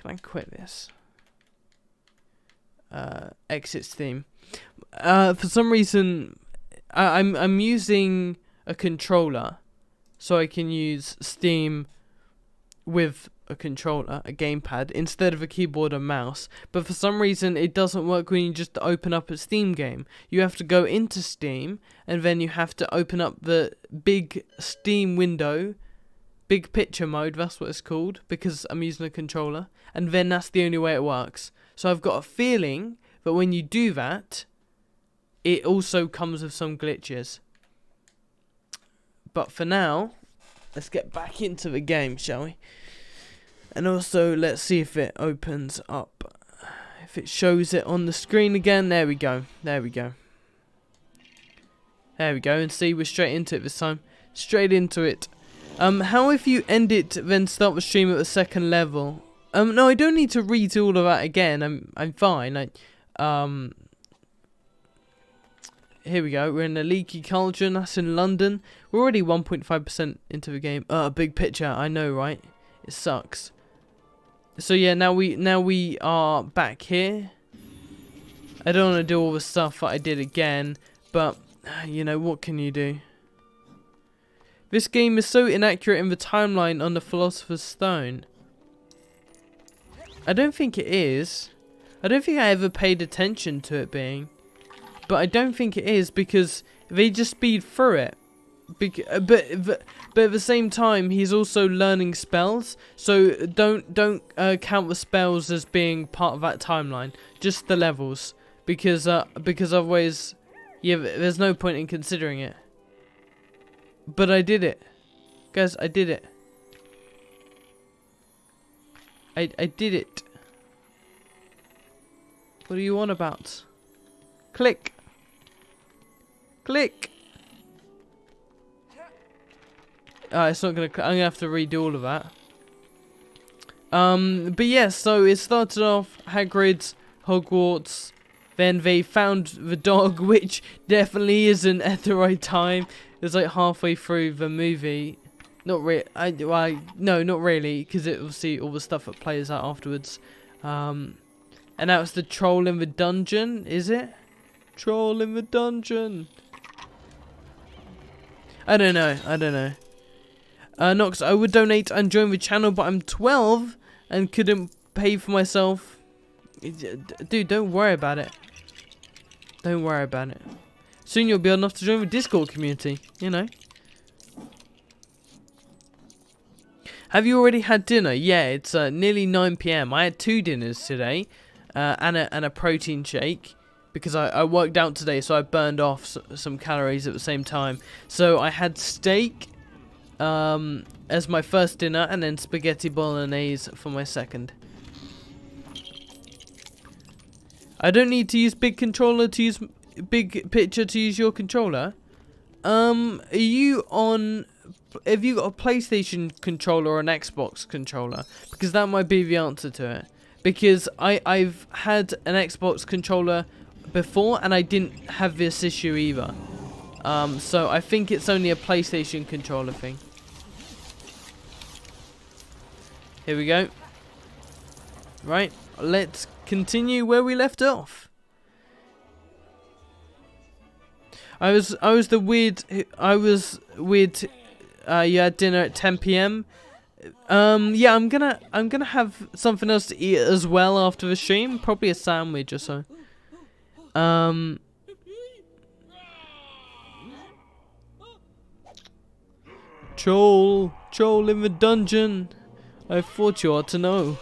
I quit this? Exit Steam. For some reason, I'm using a controller, so I can use Steam with a controller, a gamepad, instead of a keyboard and mouse. But for some reason it doesn't work when you just open up a Steam game. You have to go into Steam, and then you have to open up the big Steam window, big picture mode, that's what it's called, because I'm using a controller, and then that's the only way it works. So I've got a feeling that when you do that, it also comes with some glitches. But for now, let's get back into the game, shall we? And also, let's see if it opens up. If it shows it on the screen again. There we go. There we go. There we go. And see, we're straight into it this time. Straight into it. How if you end it, then start the stream at the second level? No, I don't need to read all of that again. I'm fine. Here we go. We're in a leaky cauldron. That's in London. We're already 1.5% into the game. Big picture. I know, right? It sucks. So yeah, now we are back here. I don't want to do all the stuff that I did again, but you know, what can you do? This game is so inaccurate in the timeline on the Philosopher's Stone. I don't think it is. I don't think I ever paid attention to it being. But I don't think it is, because they just speed through it. But at the same time, he's also learning spells. So don't count the spells as being part of that timeline. Just the levels, because otherwise, yeah, there's no point in considering it. But I did it, guys. I did it. I did it. What are you on about? Click. Click. It's not gonna. I'm gonna have to redo all of that. But yeah, so it started off Hagrid's Hogwarts. Then they found the dog, which definitely isn't at the right time. It was like halfway through the movie. Not really. No, not really, because it obviously all the stuff that plays out afterwards. And that was the troll in the dungeon, is it? Troll in the dungeon. I don't know. Nox, I would donate and join the channel, but I'm 12 and couldn't pay for myself. Dude, don't worry about it. Don't worry about it. Soon you'll be old enough to join the Discord community, you know. Have you already had dinner? Yeah, it's nearly 9 PM. I had 2 dinners today, and a protein shake, because I worked out today, so I burned off some calories at the same time. So I had steak as my first dinner, and then spaghetti bolognese for my second. I don't need to use big controller to use big picture to use your controller. Are you on? Have you got a PlayStation controller or an Xbox controller? Because that might be the answer to it. Because I've had an Xbox controller before, and I didn't have this issue either. So I think it's only a PlayStation controller thing. Here we go. Right, let's continue where we left off. I was weird. You had dinner at 10 p.m. Yeah, I'm gonna have something else to eat as well after the stream. Probably a sandwich or so. Joel in the dungeon. I thought you ought to know.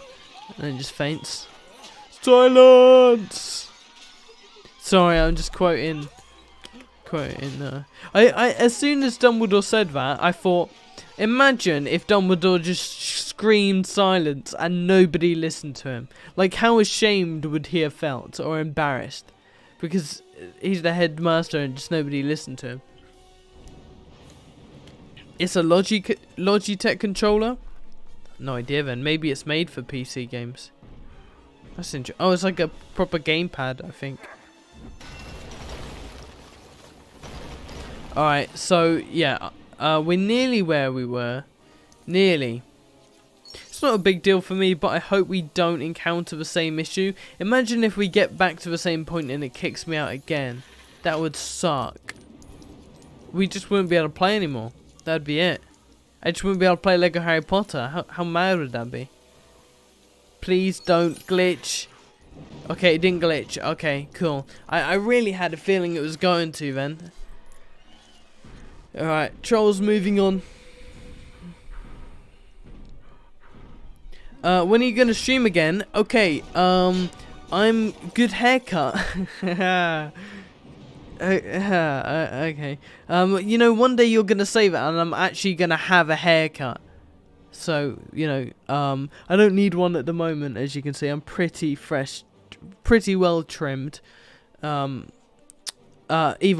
And then just faints. Silence. Sorry, I'm just quoting. I as soon as Dumbledore said that, I thought, imagine if Dumbledore just screamed silence and nobody listened to him. Like, how ashamed would he have felt, or embarrassed, because he's the headmaster and just nobody listened to him. It's a Logitech controller. No idea then. Maybe it's made for PC games. That's interesting. Oh, it's like a proper gamepad, I think. Alright, so yeah, we're nearly where we were. Nearly. It's not a big deal for me, but I hope we don't encounter the same issue. Imagine if we get back to the same point and it kicks me out again. That would suck. We just wouldn't be able to play anymore. That'd be it. I just wouldn't be able to play Lego Harry Potter. How mad would that be? Please don't glitch. Okay, it didn't glitch. Okay, cool. I really had a feeling it was going to then. Alright, Troll's moving on. When are you gonna stream again? Okay, I'm good haircut. Okay. You know, one day you're gonna say that and I'm actually gonna have a haircut. So, you know, I don't need one at the moment, as you can see. I'm pretty fresh, pretty well trimmed. Either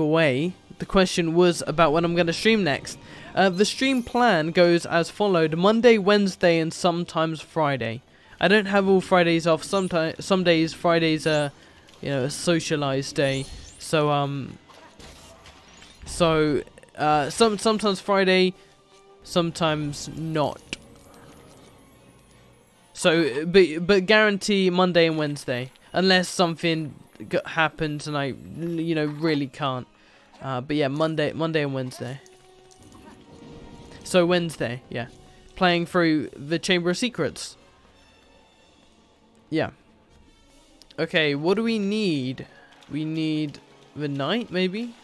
way, the question was about when I'm going to stream next. The stream plan goes as followed: Monday, Wednesday, and sometimes Friday. I don't have all Fridays off. Some days Fridays are, you know, a socialized day. So sometimes Friday, sometimes not. So, but guarantee Monday and Wednesday, unless something happens and I, you know, really can't. But yeah, Monday and Wednesday. So Wednesday, yeah, playing through the Chamber of Secrets. Yeah. Okay, what do we need? We need the Knight, maybe.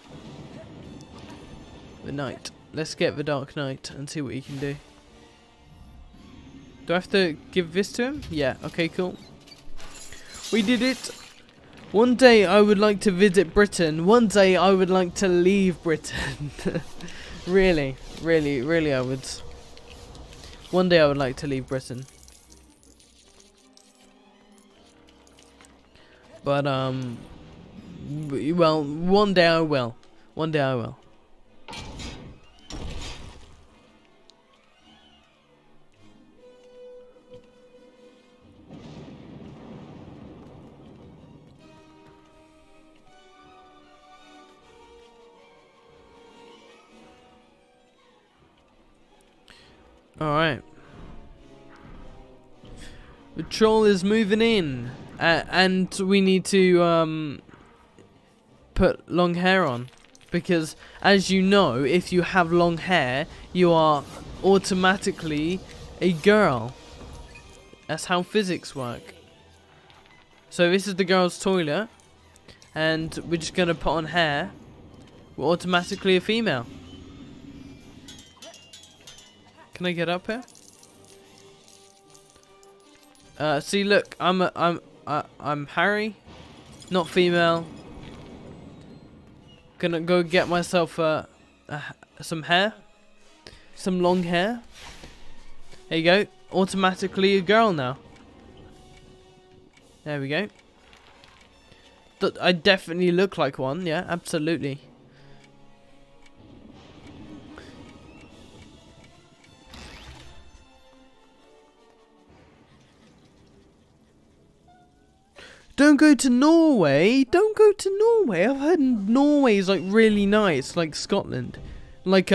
The Knight. Let's get the Dark Knight and see what he can do. Do I have to give this to him? Yeah. Okay, cool. We did it. One day I would like to visit Britain. One day I would like to leave Britain. Really I would. One day I would like to leave Britain. But, well, one day I will. One day I will. Alright. The troll is moving in. And we need to put long hair on. Because, as you know, if you have long hair, you are automatically a girl. That's how physics work. So this is the girl's toilet. And we're just going to put on hair. We're automatically a female. Can I get up here? See, look, I'm Harry, not female. Gonna go get myself some hair. Some long hair. There you go. Automatically a girl now. There we go. I definitely look like one. Yeah, absolutely. Don't go to Norway. Don't go to Norway. I've heard Norway is like really nice, like Scotland. Like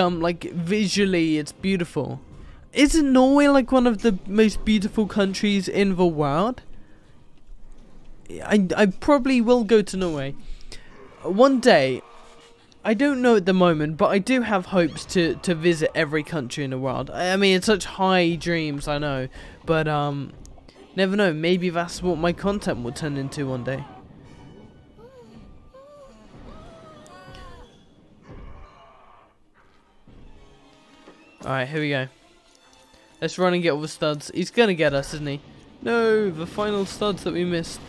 visually it's beautiful. Isn't Norway like one of the most beautiful countries in the world? I probably will go to Norway one day. I don't know at the moment, but I do have hopes to visit every country in the world. I mean, it's such high dreams, I know, but never know. Maybe that's what my content will turn into one day. Alright, here we go. Let's run and get all the studs. He's gonna get us, isn't he? No, the final studs that we missed.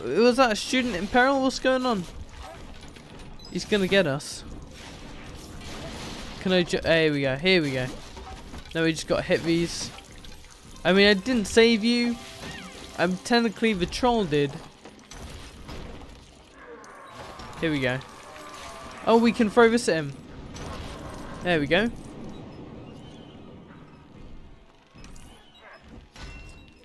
Was that a student in peril? What's going on? He's gonna get us. Can I here we go, here we go. Now we just gotta hit these. I mean, I didn't save you. I'm technically the troll did. Here we go. Oh, we can throw this at him. There we go.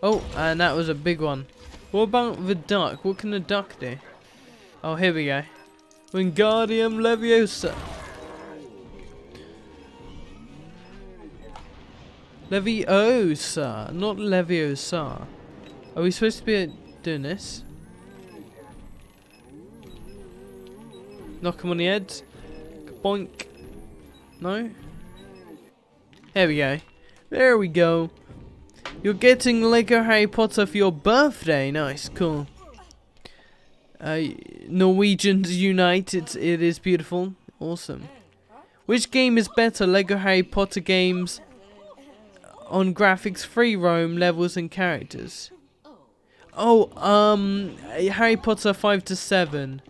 Oh, and that was a big one. What about the duck? What can the duck do? Oh, here we go. Wingardium Leviosa. Leviosa, not Leviosa. Are we supposed to be doing this? Knock him on the head. Boink. No? There we go. There we go. You're getting Lego Harry Potter for your birthday. Nice, cool. Norwegians unite. It is beautiful. Awesome. Which game is better? Lego Harry Potter games on graphics, free roam, levels and characters. Oh, Harry Potter 5 to 7.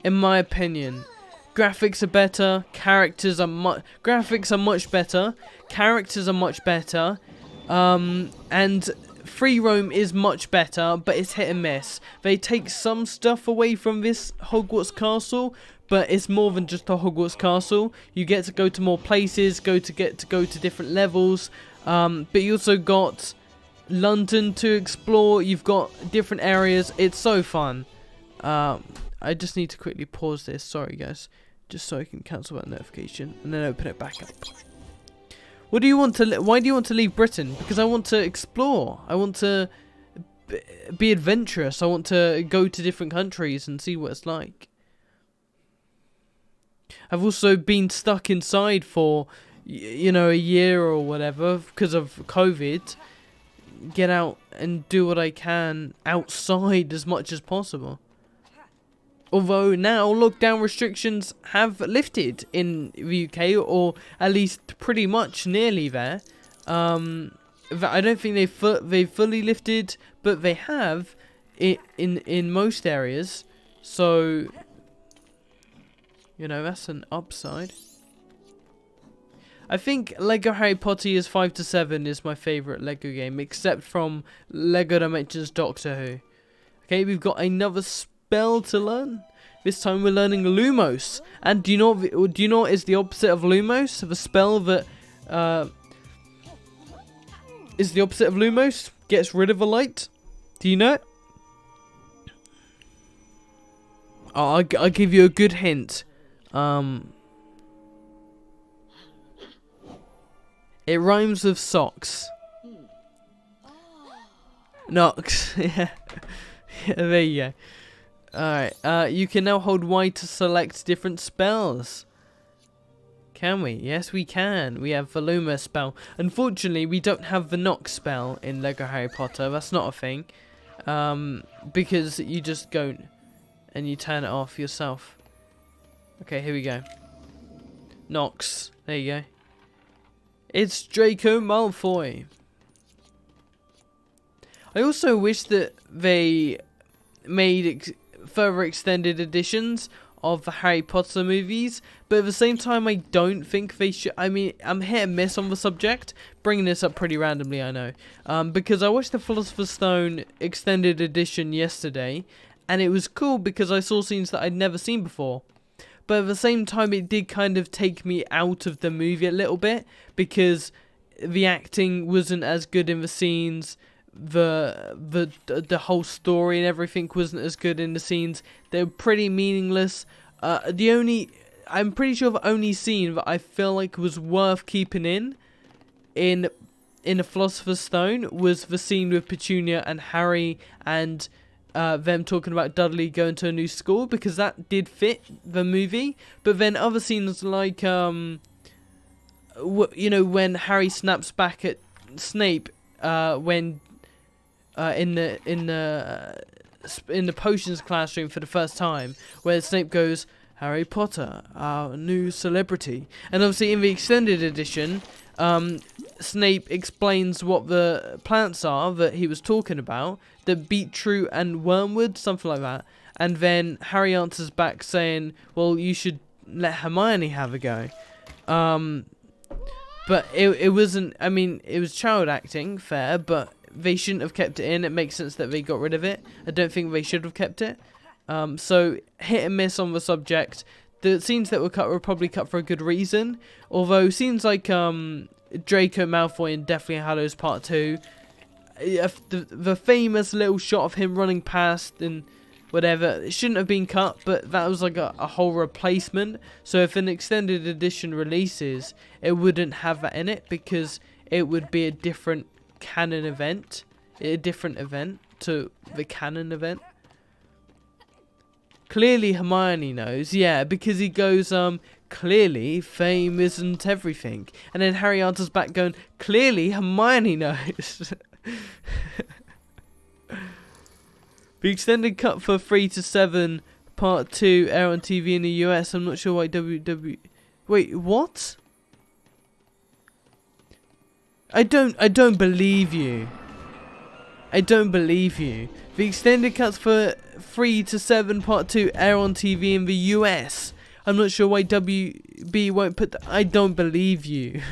In my opinion. Graphics are better, graphics are much better, characters are much better, and free roam is much better, but it's hit and miss. They take some stuff away from this Hogwarts castle, but it's more than just a Hogwarts castle. You get to go to more places, get to go to different levels, but you also got London to explore. You've got different areas. It's so fun. I just need to quickly pause this. Sorry, guys. Just so I can cancel that notification and then open it back up. What do you want to? Why do you want to leave Britain? Because I want to explore. I want to be adventurous. I want to go to different countries and see what it's like. I've also been stuck inside for, you know, a year or whatever because of COVID. Get out and do what I can outside as much as possible. Although now lockdown restrictions have lifted in the UK, or at least pretty much nearly there. I don't think they've fully lifted, but they have in most areas. So, you know, that's an upside. I think Lego Harry Potter 5 to 7 is my favourite Lego game, except from Lego Dimensions Doctor Who. Okay, we've got another spell to learn. This time we're learning Lumos. And do you know what is the opposite of Lumos? The spell that is the opposite of Lumos? Gets rid of a light. Do you know it? Oh, I'll give you a good hint. It rhymes with socks. Nox. Yeah. There you go. Alright, you can now hold Y to select different spells. Can we? Yes, we can. We have the Luma spell. Unfortunately, we don't have the Nox spell in Lego Harry Potter. That's not a thing. Because you just go and you turn it off yourself. Okay, here we go. Nox. There you go. It's Draco Malfoy. I also wish that they made further extended editions of the Harry Potter movies, but at the same time I don't think they should. I mean, I'm hit and miss on the subject, bringing this up pretty randomly, I know, because I watched the Philosopher's Stone extended edition yesterday, and it was cool because I saw scenes that I'd never seen before, but at the same time it did kind of take me out of the movie a little bit, because the acting wasn't as good in the scenes, the whole story and everything wasn't as good in the scenes. They were pretty meaningless. I'm pretty sure the only scene that I feel like was worth keeping in the Philosopher's Stone was the scene with Petunia and Harry, and them talking about Dudley going to a new school, because that did fit the movie. But then other scenes like when Harry snaps back at Snape when in the potions classroom for the first time, where Snape goes, "Harry Potter, our new celebrity," and obviously in the extended edition, Snape explains what the plants are that he was talking about, the beetroot and wormwood, something like that, and then Harry answers back saying, "Well, you should let Hermione have a go." But it wasn't. I mean, it was child acting, fair, but they shouldn't have kept it in. It makes sense that they got rid of it. I don't think they should have kept it. So hit and miss on the subject. The scenes that were cut were probably cut for a good reason. Although scenes like Draco Malfoy in Deathly Hallows Part 2, the famous little shot of him running past and whatever, it shouldn't have been cut, but that was like a whole replacement. So if an extended edition releases, it wouldn't have that in it, because it would be a different canon event, a different event to the canon event. Clearly Hermione knows, yeah, because he goes, clearly fame isn't everything, and then Harry answers back going, clearly Hermione knows. The extended cut for 3 to 7 Part 2 air on TV in the US. I'm not sure why Wait, what? I don't believe you. I don't believe you. The extended cuts for 3 to 7 Part 2 air on TV in the US. I'm not sure why WB won't put I don't believe you.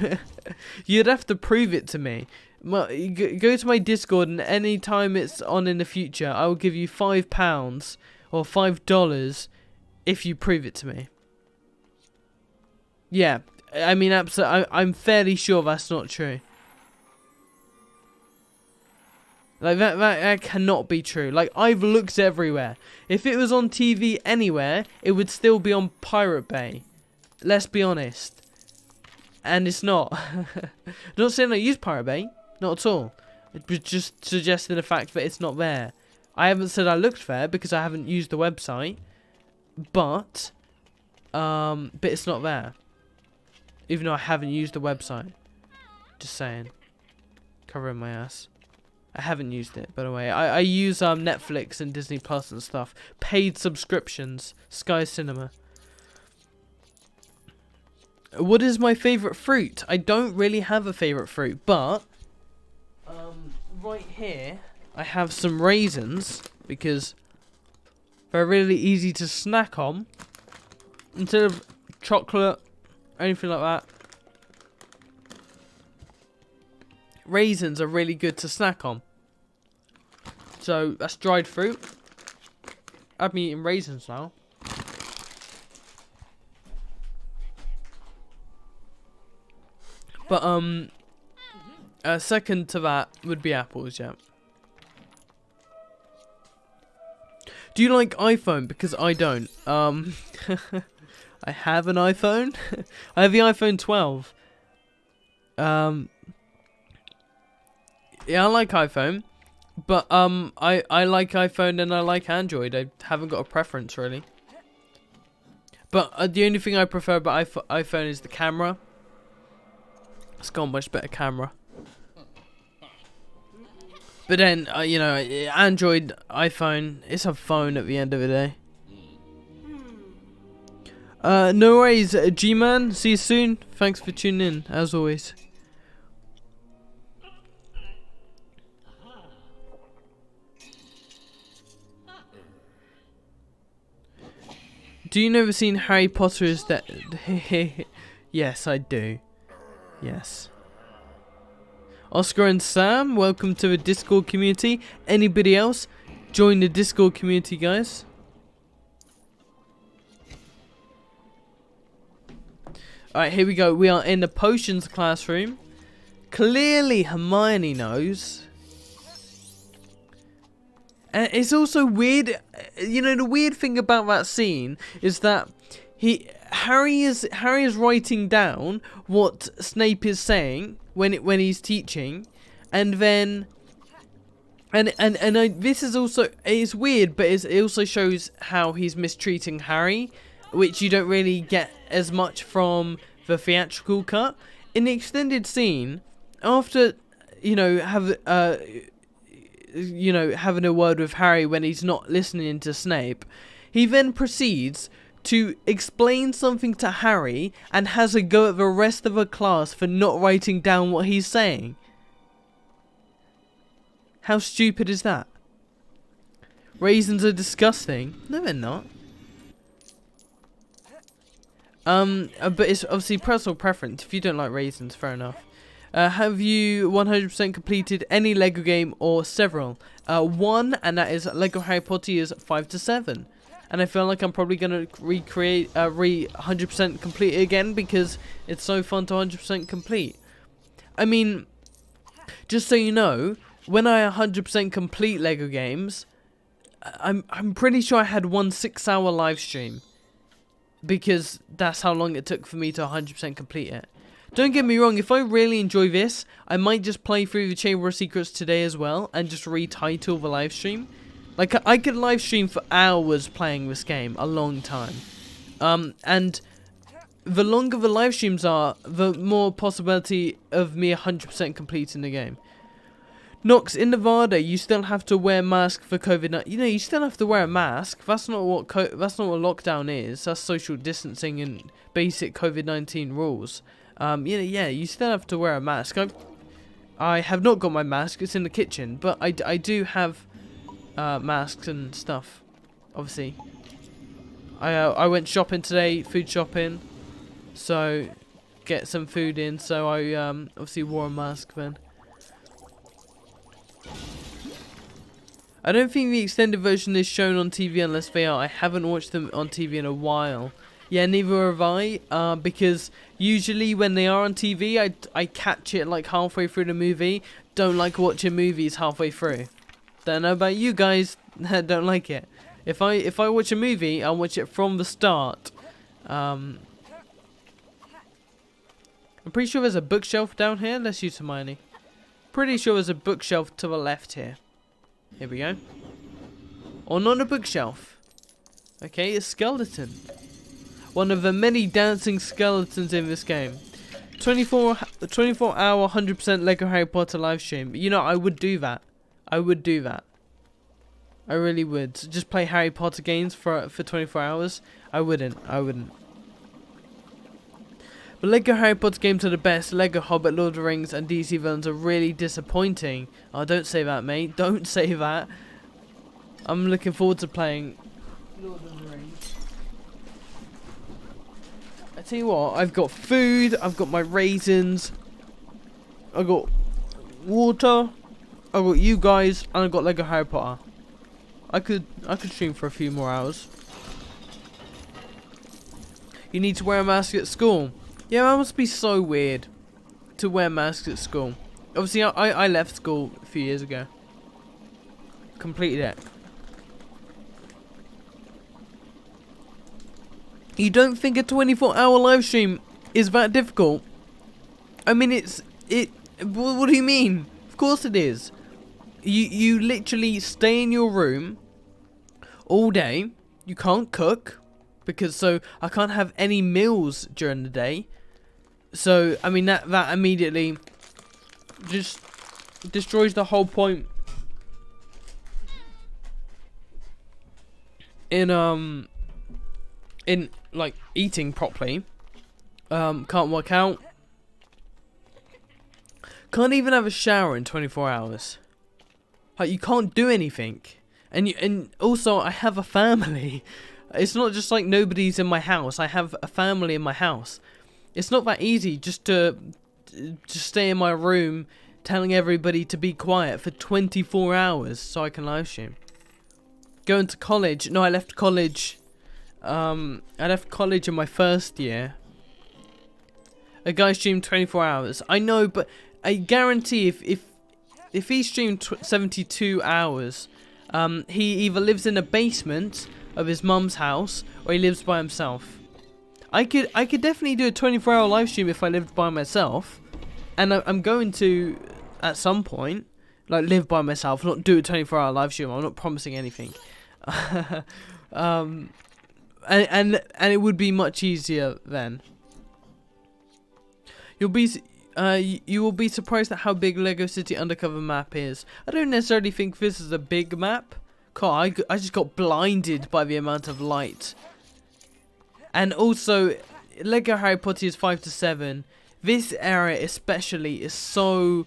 You'd have to prove it to me. Go to my Discord, and any time it's on in the future, I will give you £5 or $5 if you prove it to me. Yeah, I mean, absolutely. I'm fairly sure that's not true. Like that cannot be true. Like, I've looked everywhere. If it was on TV anywhere, it would still be on Pirate Bay. Let's be honest. And it's not. I'm not saying I use Pirate Bay. Not at all. It was just suggesting the fact that it's not there. I haven't said I looked there because I haven't used the website, but it's not there. Even though I haven't used the website. Just saying. Covering my ass. I haven't used it, by the way. I use Netflix and Disney Plus and stuff. Paid subscriptions. Sky Cinema. What is my favourite fruit? I don't really have a favourite fruit, but right here I have some raisins, because they're really easy to snack on instead of chocolate, anything like that. Raisins are really good to snack on. So that's dried fruit. I've been eating raisins now. But second to that would be apples, yeah. Do you like iPhone? Because I don't. I have an iPhone. I have the iPhone 12. Yeah, I like iPhone, but I like iPhone and I like Android. I haven't got a preference really. But the only thing I prefer about iPhone is the camera. It's got a much better camera. But then, Android, iPhone, it's a phone at the end of the day. No worries, G-Man. See you soon. Thanks for tuning in, as always. Do you never seen Harry Potter is that? Yes, I do. Yes. Oscar and Sam, welcome to the Discord community. Anybody else? Join the Discord community, guys. Alright, here we go. We are in the potions classroom. Clearly Hermione knows. And it's also weird, you know, the weird thing about that scene is that Harry is writing down what Snape is saying when he's teaching, and then this is also, it's weird, but it also shows how he's mistreating Harry, which you don't really get as much from the theatrical cut. In the extended scene, after having a word with Harry when he's not listening to Snape, he then proceeds to explain something to Harry and has a go at the rest of the class for not writing down what he's saying. How stupid is that? Raisins are disgusting. No, they're not. But it's obviously personal preference. If you don't like raisins, fair enough. Have you 100% completed any Lego game or several? One, and that is Lego Harry Potter is 5 to 7. And I feel like I'm probably going to recreate, 100% complete it again because it's so fun to 100% complete. I mean, just so you know, when I 100% complete Lego games, I'm pretty sure I had one 6-hour live stream. Because that's how long it took for me to 100% complete it. Don't get me wrong, if I really enjoy this, I might just play through the Chamber of Secrets today as well, and just retitle the live stream. Like, I could live stream for hours playing this game, a long time. And the longer the live streams are, the more possibility of me 100% completing the game. Nox, in Nevada, you still have to wear a mask for COVID-19. You know, you still have to wear a mask. That's not what lockdown is. That's social distancing and basic COVID-19 rules. You still have to wear a mask. I have not got my mask. It's in the kitchen, but I do have masks and stuff. Obviously, I went shopping today, food shopping, so get some food in. So I obviously wore a mask then. I don't think the extended version is shown on TV unless they are. I haven't watched them on TV in a while. Yeah, neither have I. Because usually when they are on TV, I catch it like halfway through the movie. Don't like watching movies halfway through. Don't know about you guys. Don't like it. If I watch a movie, I'll watch it from the start. I'm pretty sure there's a bookshelf down here. Let's use Hermione. Pretty sure there's a bookshelf to the left here. Here we go. Or not a bookshelf. Okay, a skeleton. One of the many dancing skeletons in this game. 24 hour 100% Lego Harry Potter live stream. You know, I would do that. I would do that. I really would. Just play Harry Potter games for 24 hours. I wouldn't. But Lego Harry Potter games are the best. Lego Hobbit, Lord of the Rings, and DC villains are really disappointing. Oh, don't say that, mate. Don't say that. I'm looking forward to playing Lord of the Rings. I tell you what, I've got food, I've got my raisins, I've got water, I've got you guys, and I've got Lego Harry Potter. I could stream for a few more hours. You need to wear a mask at school. Yeah, that must be so weird to wear masks at school. Obviously, I left school a few years ago. Completed it. You don't think a 24-hour live stream is that difficult? I mean, what do you mean? Of course it is. You literally stay in your room all day. You can't cook because I can't have any meals during the day. So I mean that immediately just destroys the whole point in like eating properly. Can't work out. Can't even have a shower in 24 hours. Like, you can't do anything. And also I have a family. It's not just like nobody's in my house. I have a family in my house. It's not that easy just to stay in my room telling everybody to be quiet for 24 hours so I can live stream. Going to college. No, I left college. I left college in my first year. A guy streamed 24 hours. I know, but I guarantee if he streamed 72 hours, he either lives in a basement of his mum's house or he lives by himself. I could definitely do a 24-hour live stream if I lived by myself, and I'm going to at some point, like, live by myself, not do a 24-hour live stream. I'm not promising anything. And it would be much easier then. You will be surprised at how big Lego City Undercover map is. I don't necessarily think this is a big map. God, I just got blinded by the amount of light. And also, Lego Harry Potter is 5 to 7. This area especially is such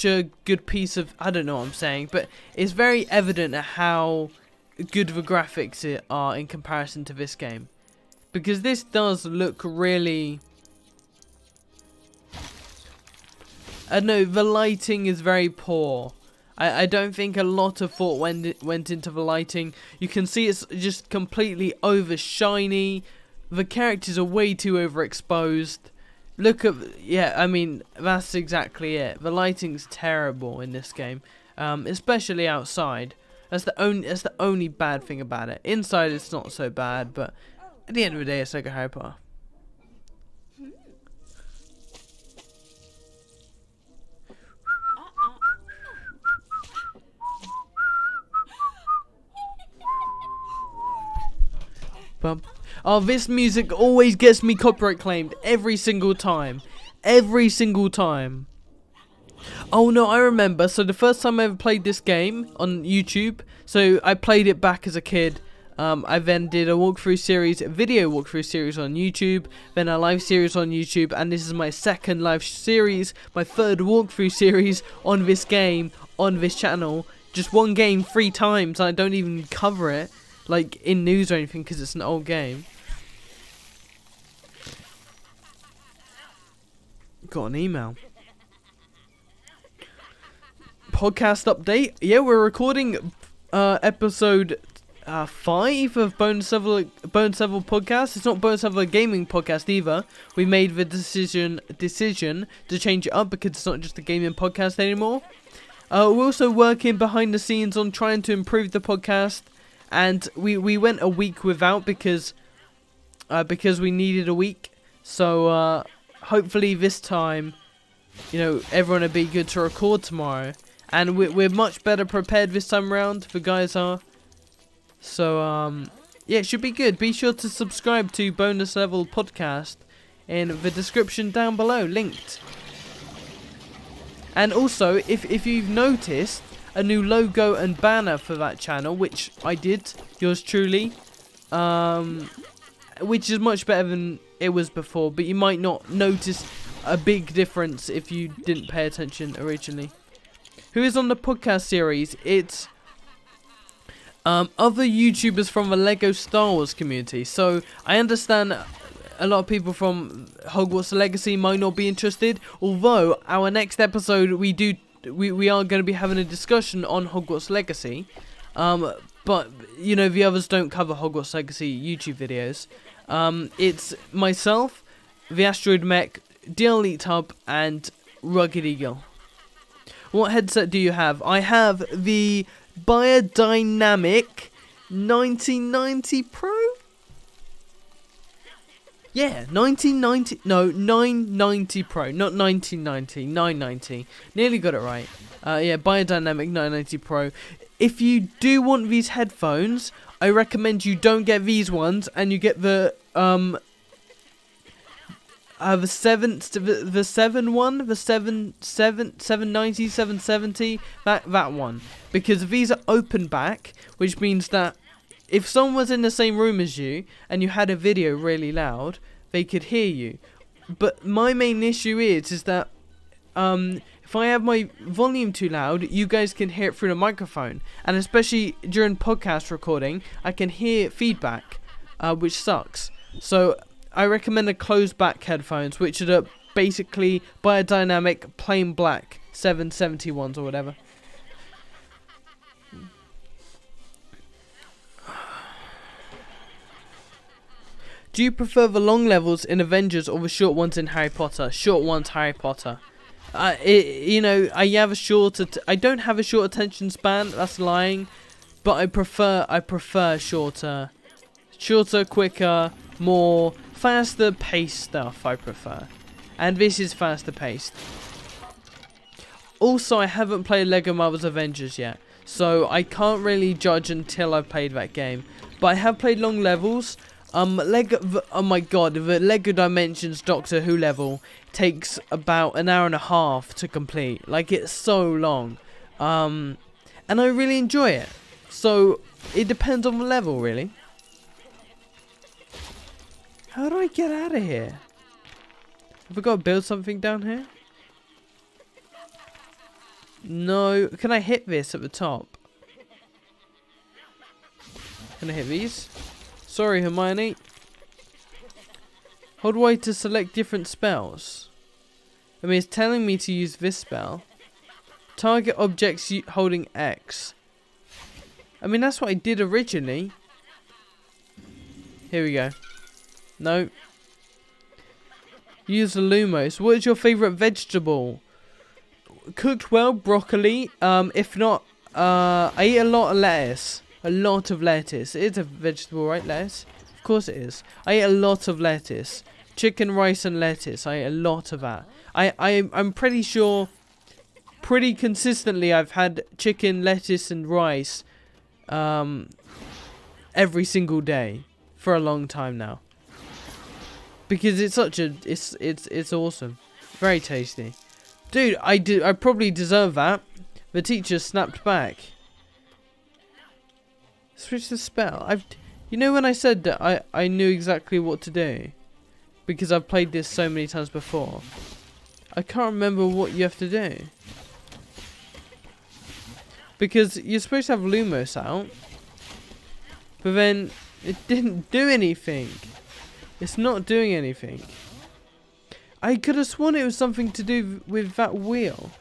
a good piece of, I don't know what I'm saying, but it's very evident at how good the graphics are in comparison to this game. Because this does look really, I don't know, the lighting is very poor. I don't think a lot of thought went into the lighting. You can see it's just completely over shiny. The characters are way too overexposed. Look at, yeah, I mean, that's exactly it. The lighting's terrible in this game, especially outside. That's the only bad thing about it. Inside it's not so bad, but at the end of the day, it's like a Harry Potter. Oh, this music always gets me copyright claimed every single time. Every single time. Oh no, I remember. So the first time I ever played this game on YouTube, so I played it back as a kid. I then did a walkthrough series, a video walkthrough series on YouTube, then a live series on YouTube, and this is my second live series, my third walkthrough series on this game, on this channel. Just one game 3 times, I don't even cover it, like, in news or anything, because it's an old game. Got an email. Podcast update. Yeah, we're recording episode 5 of Bonus Level Podcast. It's not Bonus Level Gaming Podcast either. We made the decision to change it up because it's not just a gaming podcast anymore. We're also working behind the scenes on trying to improve the podcast, and we went a week without because we needed a week. So hopefully this time, you know, everyone will be good to record tomorrow, and we're much better prepared this time around. The guys are. So yeah, it should be good. Be sure to subscribe to Bonus Level Podcast in the description down below, linked. And also, if you've noticed a new logo and banner for that channel, which I did, yours truly, which is much better than it was before, but you might not notice a big difference if you didn't pay attention originally. Who is on the podcast series? It's other YouTubers from the Lego Star Wars community. So I understand a lot of people from Hogwarts Legacy might not be interested, although our next episode we are going to be having a discussion on Hogwarts Legacy, but you know, the others don't cover Hogwarts Legacy YouTube videos. It's myself, the Asteroid Mech, DL Elite Hub, and Rugged Eagle. What headset do you have? I have the Biodynamic 1990 Pro? Yeah, 1990, no, 990 Pro, not 1990, 990. Nearly got it right. Yeah, Biodynamic 990 Pro. If you do want these headphones, I recommend you don't get these ones, and you get the 7 one, the 790, 770, that one, because these are open back, which means that if someone was in the same room as you and you had a video really loud, they could hear you. But my main issue is that if if I have my volume too loud, you guys can hear it through the microphone. And especially during podcast recording, I can hear feedback, which sucks. So I recommend the closed back headphones, which are the basically biodynamic plain black 771s or whatever. Do you prefer the long levels in Avengers or the short ones in Harry Potter? Short ones, Harry Potter. I don't have a short attention span. That's lying, but I prefer shorter, quicker, more faster paced stuff. I prefer, and this is faster paced. Also, I haven't played Lego Marvel's Avengers yet, so I can't really judge until I've played that game. But I have played long levels. Oh my god, the Lego Dimensions Doctor Who level takes about an hour and a half to complete. Like, it's so long. And I really enjoy it. So, it depends on the level, really. How do I get out of here? Have I got to build something down here? No. Can I hit this at the top? Can I hit these? Sorry, Hermione. Hold Y to select different spells. I mean, it's telling me to use this spell. Target objects holding X. I mean, that's what I did originally. Here we go. No. Use the Lumos. What is your favourite vegetable? Cooked well, broccoli. If not, I eat a lot of lettuce. A lot of lettuce. It is a vegetable, right? Lettuce? Of course it is. I eat a lot of lettuce. Chicken, rice and lettuce. I eat a lot of that. I'm pretty sure, pretty consistently, I've had chicken, lettuce and rice every single day for a long time now. Because it's such a, it's awesome. Very tasty. Dude, I probably deserve that. The teacher snapped back. Switch the spell. You know when I said that I knew exactly what to do? Because I've played this so many times before. I can't remember what you have to do. Because you're supposed to have Lumos out. But then it didn't do anything. It's not doing anything. I could have sworn it was something to do with that wheel.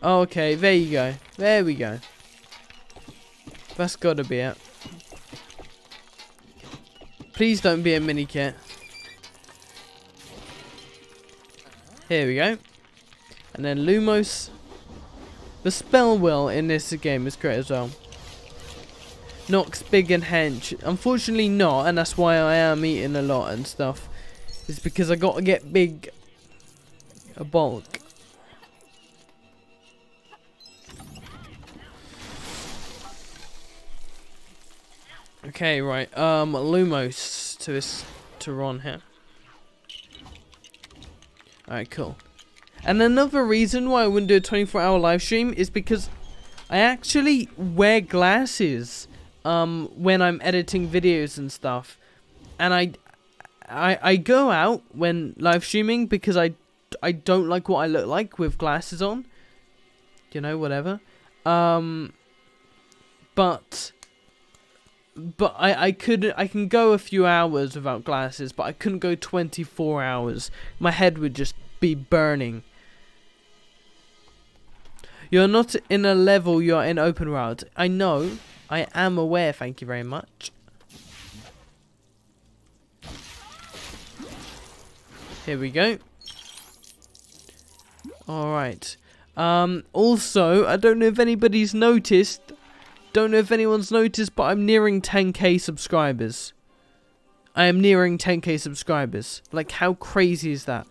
Oh, okay, there you go. There we go. That's gotta be it. Please don't be a mini kit. Here we go. And then Lumos. The spell wheel in this game is great as well. Nox big and hench. Unfortunately not, and that's why I am eating a lot and stuff. It's because I gotta get big. A bulk. Okay, right. Lumos to Ron here. Alright, cool. And another reason why I wouldn't do a 24-hour live stream is because I actually wear glasses when I'm editing videos and stuff. And I go out when live streaming because I don't like what I look like with glasses on. You know, whatever. But I can go a few hours without glasses, but I couldn't go 24 hours. My head would just be burning. You're not in a level, you're in open world. I know. I am aware, thank you very much. Here we go. Alright. Also, I don't know if anybody's noticed. Don't know if anyone's noticed, but I'm nearing 10k subscribers. I am nearing 10k subscribers. Like, how crazy is that?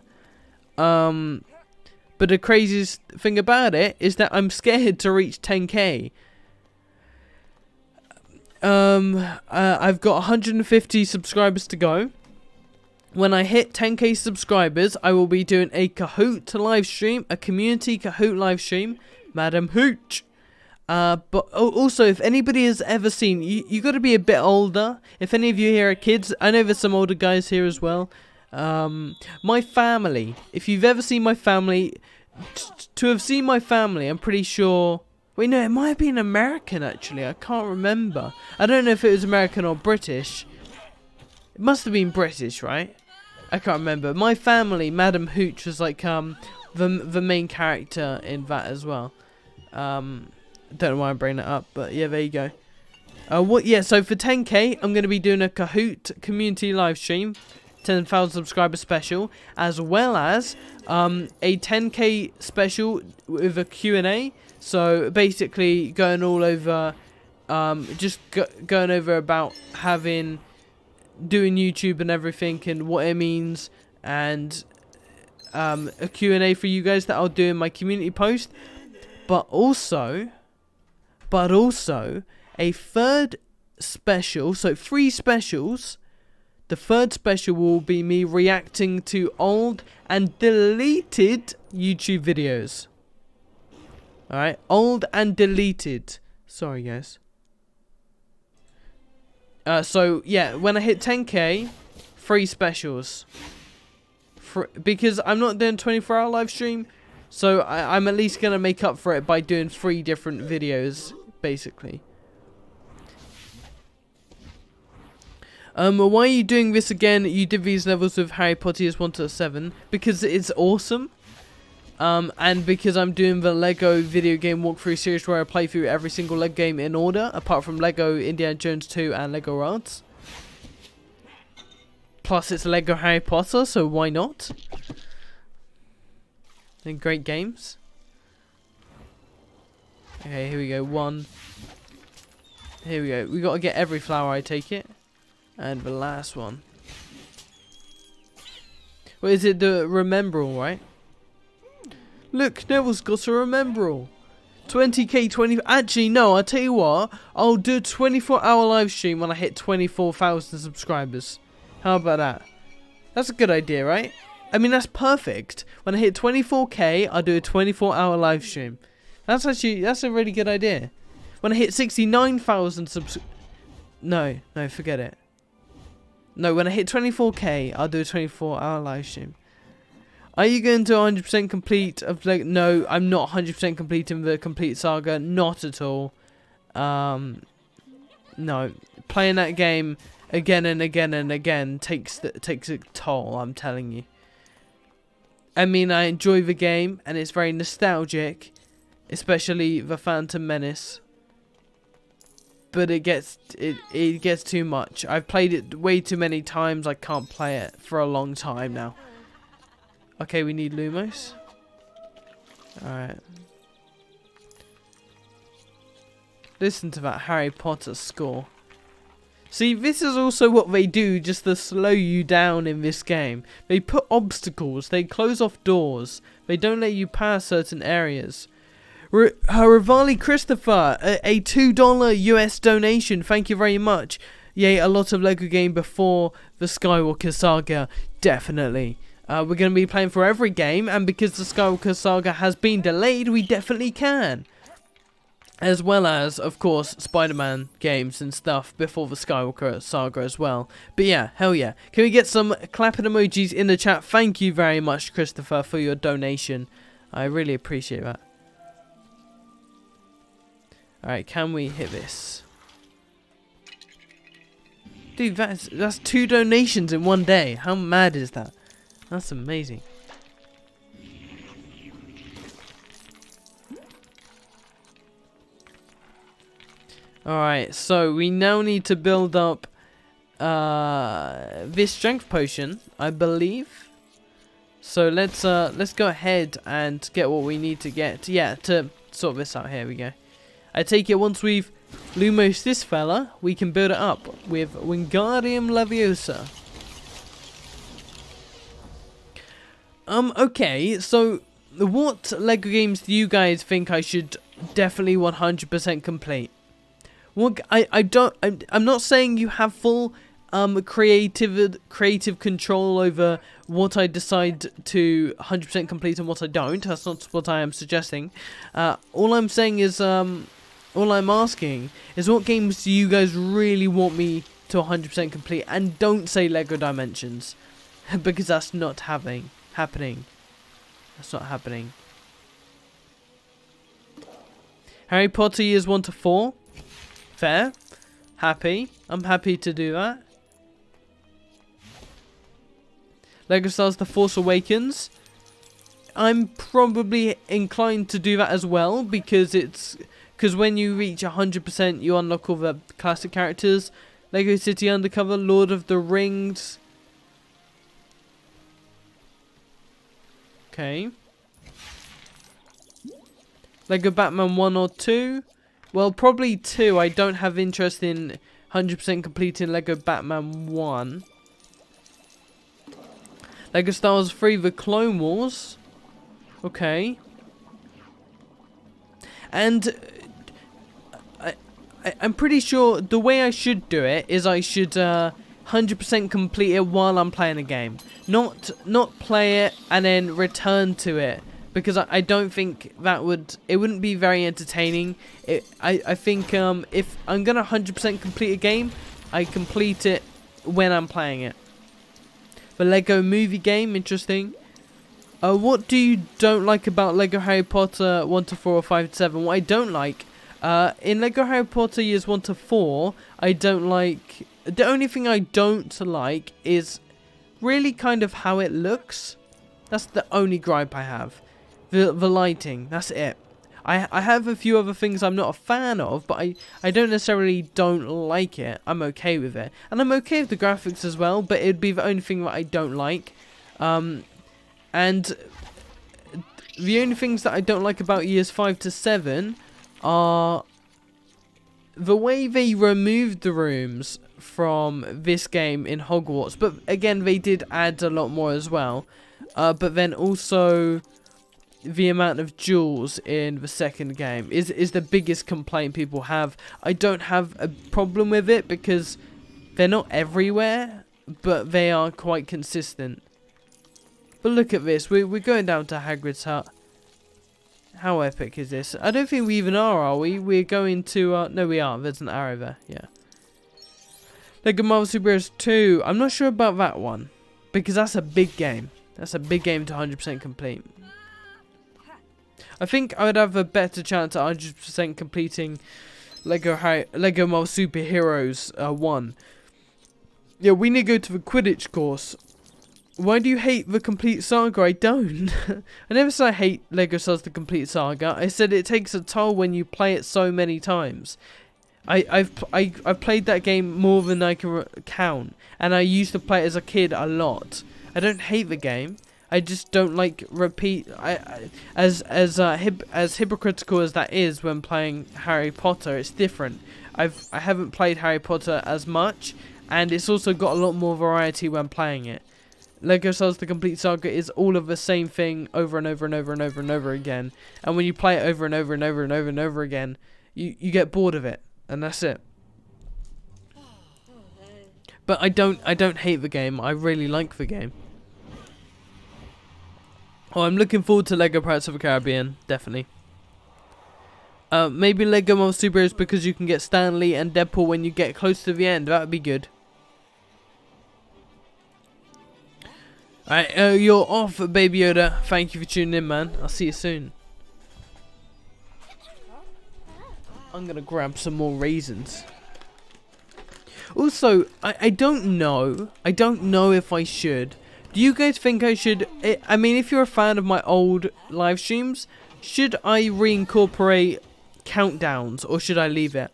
But the craziest thing about it is that I'm scared to reach 10k. I've got 150 subscribers to go. When I hit 10k subscribers, I will be doing a Kahoot live stream, a community Kahoot live stream, Madam Hooch. But also, if anybody has ever seen, you got to be a bit older. If any of you here are kids, I know there's some older guys here as well. My family. If you've ever seen my family, to have seen my family, I'm pretty sure. Wait, no, it might have been American actually. I can't remember. I don't know if it was American or British. It must have been British, right? I can't remember. My family, Madam Hooch, was like the main character in that as well. Don't know why I'm bringing it up, but yeah, there you go. Yeah, so for 10k, I'm going to be doing a Kahoot community live stream, 10,000 subscriber special, as well as a 10k special with a Q&A. So basically going all over, going over about doing YouTube and everything and what it means, and a Q&A for you guys that I'll do in my community post, but also a third special, so 3 specials. The third special will be me reacting to old and deleted YouTube videos. Alright, old and deleted. Sorry guys. So yeah, when I hit 10k, 3 specials. Because I'm not doing 24-hour live stream, so I'm at least going to make up for it by doing 3 different videos, basically. Why are you doing this again? You did these levels with Harry Potter years 1 to 7. Because it's awesome. And because I'm doing the Lego video game walkthrough series where I play through every single Lego game in order, apart from Lego Indiana Jones 2 and Lego Rods. Plus it's Lego Harry Potter, so why not? And great games. Okay, here we go. 1. Here we go. We got to get every flower, I take it. And the last one. Well, is it the Remembrall, right? Look, Neville's got a Remembrall. 20k, 20... Actually, no, I'll tell you what. I'll do a 24-hour live stream when I hit 24,000 subscribers. How about that? That's a good idea, right? I mean, that's perfect. When I hit 24k, I'll do a 24-hour live stream. That's a really good idea. When I hit 69,000 No, forget it. No, when I hit 24k, I'll do a 24-hour live stream. Are you going to 100% complete of like? No, I'm not 100% completing the complete saga. Not at all. No, playing that game again and again and again takes a toll. I'm telling you. I mean, I enjoy the game and it's very nostalgic, especially the Phantom Menace. But it gets too much. I've played it way too many times. I can't play it for a long time now. Okay, we need Lumos. Alright. Listen to that Harry Potter score. See, this is also what they do just to slow you down in this game. They put obstacles. They close off doors. They don't let you pass certain areas. Rivali Christopher, a $2 US donation. Thank you very much. Yay, a lot of Lego game before the Skywalker Saga. Definitely. We're going to be playing for every game, and because the Skywalker Saga has been delayed, we definitely can. As well as, of course, Spider-Man games and stuff before the Skywalker Saga as well. But yeah, hell yeah. Can we get some clapping emojis in the chat? Thank you very much, Christopher, for your donation. I really appreciate that. Alright, can we hit this? Dude, that's 2 donations in one day. How mad is that? That's amazing. Alright, so we now need to build up this strength potion, I believe. So let's go ahead and get what we need to get. Yeah, to sort this out. Here we go. I take it once we've Lumos this fella, we can build it up with Wingardium Leviosa. Okay, so what Lego games do you guys think I should definitely 100% complete? What I'm not saying you have full creative control over what I decide to 100% complete and what I don't. That's not what I am suggesting. All I'm saying is all I'm asking is what games do you guys really want me to 100% complete, and don't say Lego Dimensions. because that's not happening. That's not happening. Harry Potter years 1 to 4. Fair. Happy. I'm happy to do that. Lego Star Wars The Force Awakens. I'm probably inclined to do that as well, because when you reach 100% you unlock all the classic characters. Lego City Undercover, Lord of the Rings. Okay. Lego Batman 1 or 2. Well, probably 2. I don't have interest in 100% completing Lego Batman 1. Lego Star Wars 3 The Clone Wars. Okay. And I'm pretty sure the way I should do it is I should 100% complete it while I'm playing a game. Not play it and then return to it. Because I don't think it wouldn't be very entertaining. I think if I'm going to 100% complete a game, I complete it when I'm playing it. The Lego movie game, interesting. What do you don't like about Lego Harry Potter 1 to 4 or 5 to 7? What I don't like, in Lego Harry Potter years 1 to 4, I don't like, the only thing I don't like is really kind of how it looks. That's the only gripe I have. The lighting, that's it. I have a few other things I'm not a fan of, but I don't necessarily don't like it. I'm okay with it. And I'm okay with the graphics as well, but it'd be the only thing that I don't like. And the only things that I don't like about years 5 to 7 are the way they removed the rooms from this game in Hogwarts. But again, they did add a lot more as well. But then also the amount of jewels in the second game is the biggest complaint people have. I don't have a problem with it because they're not everywhere, but they are quite consistent. But look at this, we're going down to Hagrid's hut. How epic is this? I don't think we even are we? We're going to, no we are, there's an arrow there, yeah. Lego Marvel Super Heroes 2, I'm not sure about that one, because that's a big game. That's a big game to 100% complete. I think I would have a better chance at 100% completing Lego Marvel Super Heroes 1. Yeah, we need to go to the Quidditch course. Why do you hate the complete saga? I don't. I never said I hate Lego Star Wars The Complete Saga. I said it takes a toll when you play it so many times. I've played that game more than I can count, and I used to play it as a kid a lot. I don't hate the game. I just don't like repeat. As hypocritical as that is when playing Harry Potter, it's different. I haven't played Harry Potter as much, and it's also got a lot more variety when playing it. Lego Star Wars The Complete Saga is all of the same thing over and over and over and over and over again. And when you play it over and over and over and over and over again, you get bored of it, and that's it. But I don't hate the game. I really like the game. Oh, I'm looking forward to Lego Pirates of the Caribbean, definitely. Maybe Lego Marvel Super Heroes because you can get Stan Lee and Deadpool when you get close to the end. That would be good. Alright, you're off, Baby Yoda. Thank you for tuning in, man. I'll see you soon. I'm gonna grab some more raisins. Also, I don't know. I don't know if I should. Do you guys think I should... I mean, if you're a fan of my old live streams, should I reincorporate countdowns or should I leave it?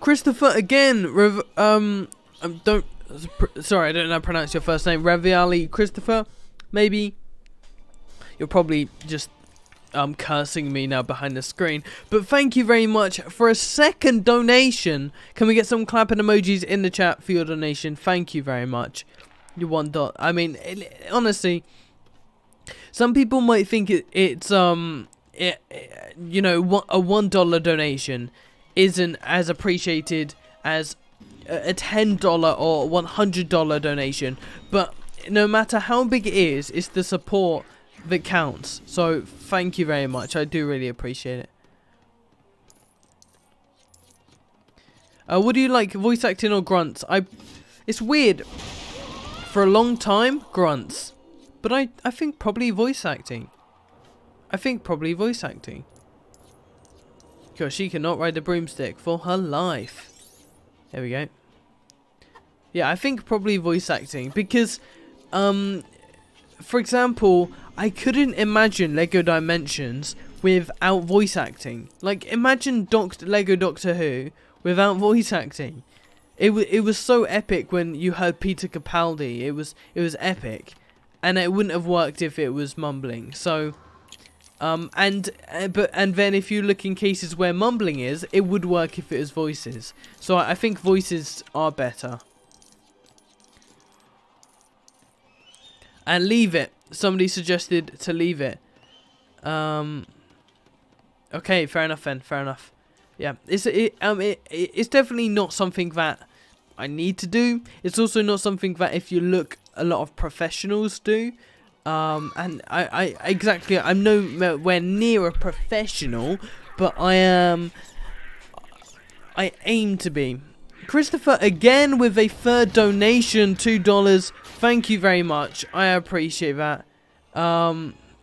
Christopher again. Sorry, I don't know how to pronounce your first name. Raviali Christopher, maybe. You're probably just cursing me now behind the screen. But thank you very much for a second donation. Can we get some clapping emojis in the chat for your donation? Thank you very much. Your $1. I mean, honestly, some people might think it's you know, a $1 donation isn't as appreciated as a $10 or $100 donation. But no matter how big it is, it's the support that counts. So thank you very much. I do really appreciate it. What do you like, voice acting or grunts? It's weird. For a long time, grunts. But I think probably voice acting. Because she cannot ride the broomstick for her life. There we go. Yeah, I think probably voice acting. Because, for example, I couldn't imagine Lego Dimensions without voice acting. Like, imagine Lego Doctor Who without voice acting. It was so epic when you heard Peter Capaldi. It was epic, and it wouldn't have worked if it was mumbling. So, and then if you look in cases where mumbling is, it would work if it was voices. So I think voices are better. And leave it. Somebody suggested to leave it. Okay, fair enough then. Fair enough. Yeah, it's definitely not something that I need to do. It's also not something that if you look, a lot of professionals do. And I'm nowhere near a professional, but I aim to be. Christopher again with a third donation, $2. Thank you very much. I appreciate that.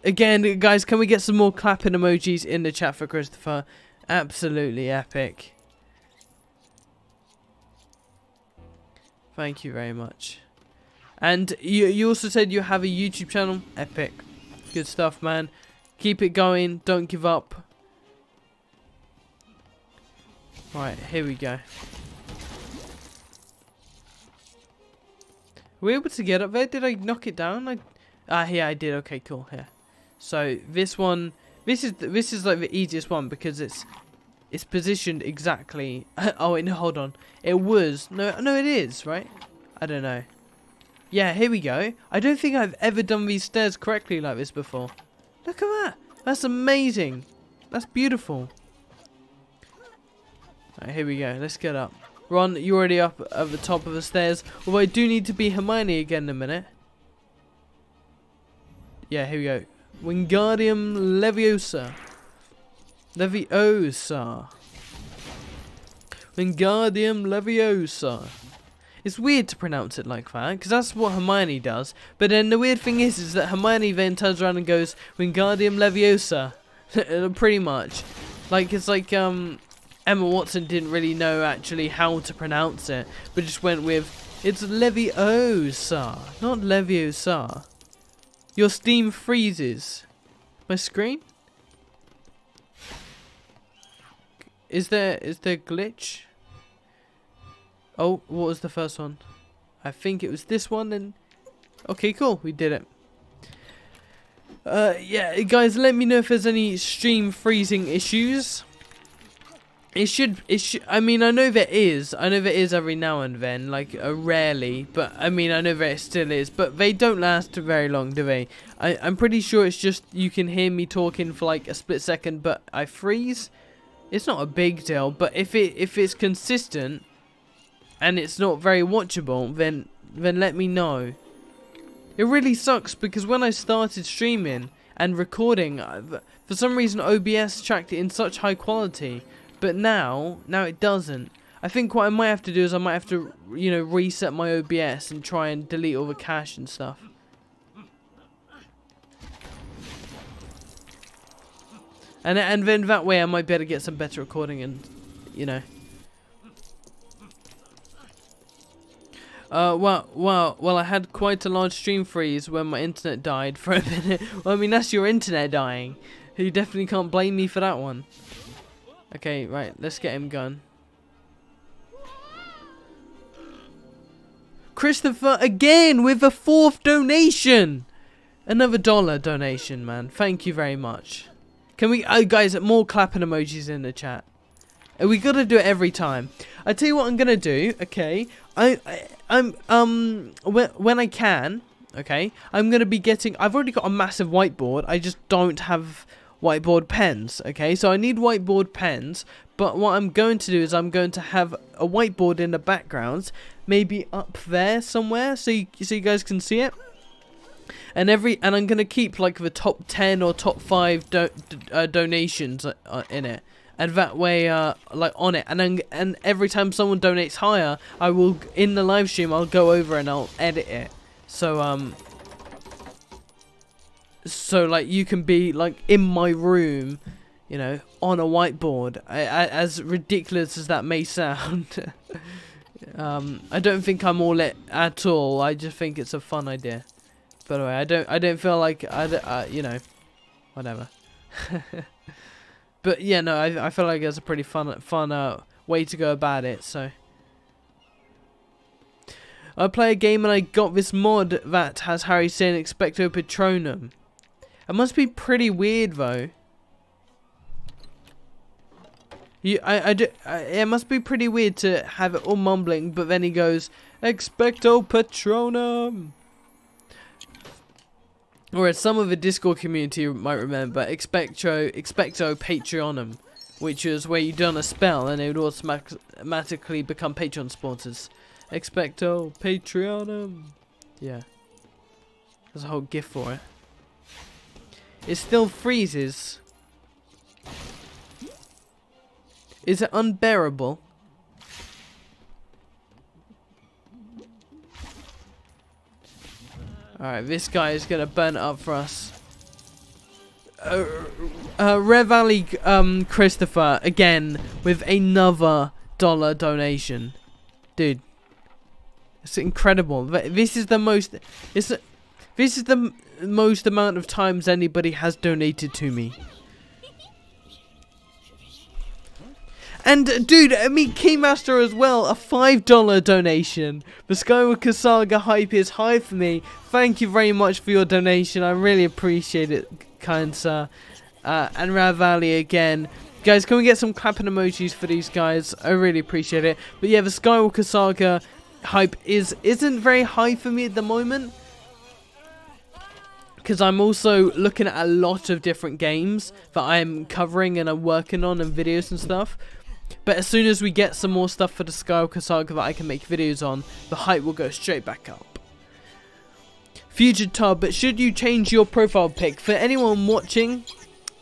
Again, guys, can we get some more clapping emojis in the chat for Christopher? Absolutely epic. Thank you very much. And you also said you have a YouTube channel. Epic. Good stuff, man. Keep it going. Don't give up. Right, here we go. Were we able to get up there? Did I knock it down? Yeah, I did. Okay, cool. Yeah. So this one, this is like the easiest one because it's positioned exactly. Oh wait, no, hold on. It was no, it is right. I don't know. Yeah, here we go. I don't think I've ever done these stairs correctly like this before. Look at that. That's amazing. That's beautiful. Alright, here we go. Let's get up. Ron, you're already up at the top of the stairs. Although I do need to be Hermione again in a minute. Yeah, here we go. Wingardium Leviosa. Wingardium Leviosa. It's weird to pronounce it like that, because that's what Hermione does. But then the weird thing is that Hermione then turns around and goes, Wingardium Leviosa. Pretty much. Like, it's like, Emma Watson didn't really know actually how to pronounce it, but just went with, it's Leviosa, not Leviosa. Your steam freezes. My screen? Is there glitch? Oh, what was the first one? I think it was this one and... Okay, cool. We did it. Yeah, guys, let me know if there's any stream freezing issues. It should, I mean, I know there is every now and then, like, rarely, but, I mean, I know there still is, but they don't last very long, do they? I'm pretty sure it's just, you can hear me talking for, like, a split second, but I freeze. It's not a big deal, but if it's consistent, and it's not very watchable, then let me know. It really sucks, because when I started streaming and recording, for some reason OBS tracked it in such high quality. But now it doesn't. I think what I might have to do is I might have to, you know, reset my OBS and try and delete all the cache and stuff. And then that way I might be able to get some better recording and, you know. Well, I had quite a large stream freeze when my internet died for a minute. Well, I mean, that's your internet dying. You definitely can't blame me for that one. Okay, right, let's get him going. Christopher again with a 4th donation. Another $1 donation, man. Thank you very much. Can we, guys, more clapping emojis in the chat. We gotta do it every time. I tell you what I'm gonna do. Okay, when I can. Okay, I'm gonna be getting. I've already got a massive whiteboard. I just don't have whiteboard pens. Okay, so I need whiteboard pens, but what I'm going to do is I'm going to have a whiteboard in the background, maybe up there somewhere, so you guys can see it. And I'm gonna keep like the top 10 or top 5 donations in it, and that way like on it, and every time someone donates higher, I will, in the live stream, I'll go over and I'll edit it, so like you can be like in my room, you know, on a whiteboard. As ridiculous as that may sound. I don't think I'm all it at all. I just think it's a fun idea. By the way, I don't feel like you know, whatever. But yeah, no, I feel like it's a pretty fun way to go about it. So I play a game and I got this mod that has Harry saying Expecto Patronum. It must be pretty weird though. It must be pretty weird to have it all mumbling, but then he goes Expecto Patronum. Or as some of the Discord community might remember, Expecto Patreonum, which is where you done a spell and it would automatically become Patreon supporters. Expecto Patreonum. Yeah. There's a whole GIF for it. It still freezes. Is it unbearable? Alright, this guy is gonna burn it up for us. Red Valley Christopher again with another $1 donation. Dude, it's incredible. This is the most. This is the most amount of times anybody has donated to me. And dude, I mean Keymaster as well, a $5 donation. The Skywalker Saga hype is high for me. Thank you very much for your donation. I really appreciate it, kind sir. And Rav Valley again. Guys, can we get some clapping emojis for these guys? I really appreciate it. But yeah, the Skywalker Saga hype isn't very high for me at the moment, because I'm also looking at a lot of different games that I'm covering and I'm working on and videos and stuff. But as soon as we get some more stuff for the Skywalker Saga that I can make videos on, the hype will go straight back up. Future Tub, but should you change your profile pic? For anyone watching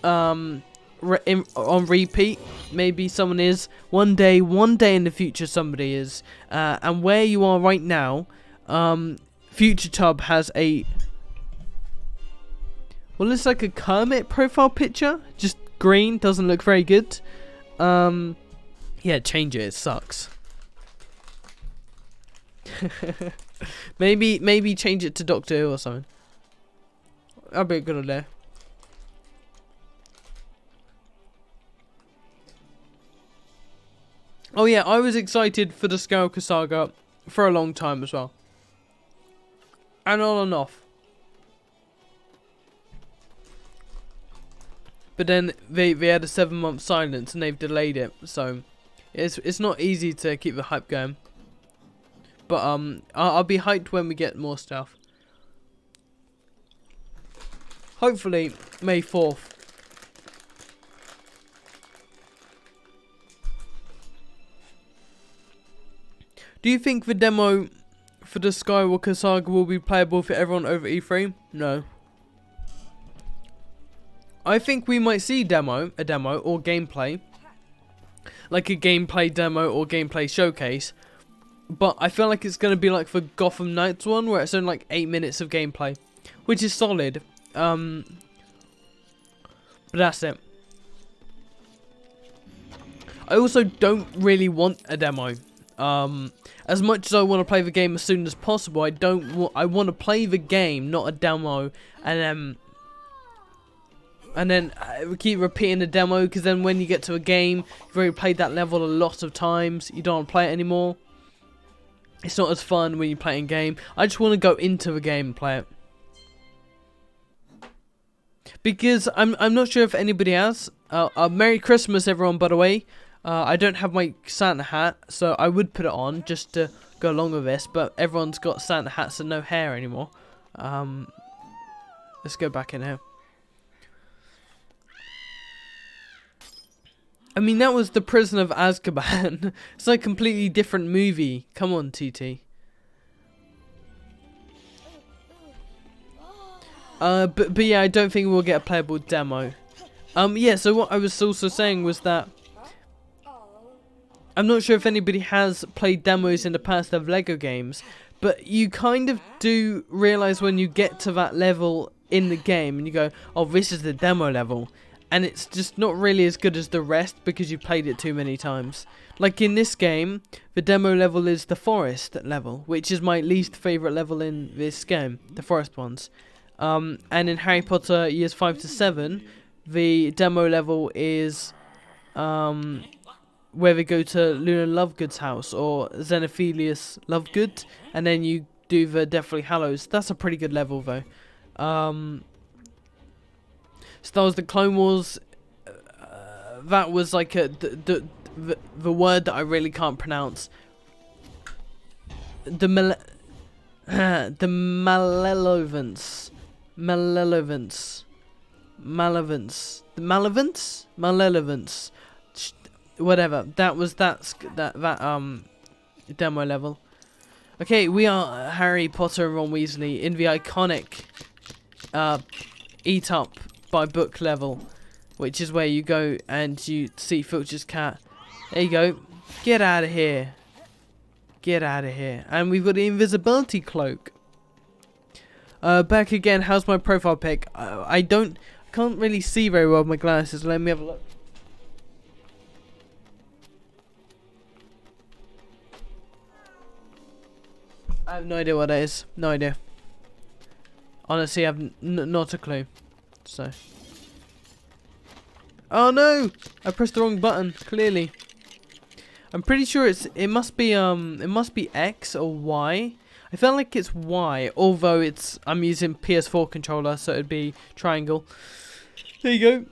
on repeat, maybe someone is. One day in the future somebody is. And where you are right now, Future Tub has a... well, it's like a Kermit profile picture. Just green, doesn't look very good. Yeah, change it sucks. maybe change it to Doctor Who or something. That'd be a good idea. Oh yeah, I was excited for the Skywalker Saga for a long time as well. And on and off. But then they had a 7-month silence and they've delayed it, so it's not easy to keep the hype going. But I'll be hyped when we get more stuff. Hopefully May 4th. Do you think the demo for the Skywalker Saga will be playable for everyone over E3? No. I think we might see a demo or gameplay, like a gameplay demo or gameplay showcase, but I feel like it's going to be like for Gotham Knights one, where it's only like 8 minutes of gameplay, which is solid, but that's it. I also don't really want a demo. As much as I want to play the game as soon as possible, I want to play the game, not a demo, and then we keep repeating the demo, because then when you get to a game, you've already played that level a lot of times, you don't want to play it anymore. It's not as fun when you play in game. I just want to go into the game and play it. Because I'm not sure if anybody has. Merry Christmas everyone, by the way. I don't have my Santa hat, so I would put it on just to go along with this, but everyone's got Santa hats and no hair anymore. Let's go back in here. I mean, that was The Prisoner of Azkaban. It's like a completely different movie. Come on, TT. But yeah, I don't think we'll get a playable demo. Yeah, so what I was also saying was that I'm not sure if anybody has played demos in the past of Lego games, but you kind of do realize when you get to that level in the game and you go, oh, this is the demo level, and it's just not really as good as the rest because you played it too many times. Like in this game, the demo level is the forest level, which is my least favourite level in this game, the forest ones. And in Harry Potter years 5 to 7, the demo level is where they go to Luna Lovegood's house, or Xenophilius Lovegood, and then you do the Deathly Hallows. That's a pretty good level though. Star Wars: The Clone Wars, that was like the word that I really can't pronounce. The Malevolence. Whatever. That's that demo level. Okay, we are Harry Potter and Ron Weasley in the iconic eat up by book level, which is where you go and you see Filch's cat. There you go. Get out of here. Get out of here. And we've got the invisibility cloak. Back again. How's my profile pic? I can't really see very well with my glasses. Let me have a look. I have no idea what that is. No idea. Honestly, I have not a clue. So. Oh no! I pressed the wrong button. Clearly. I'm pretty sure it must be X or Y. I feel like it's Y, although I'm using PS4 controller, so it'd be triangle. There you go.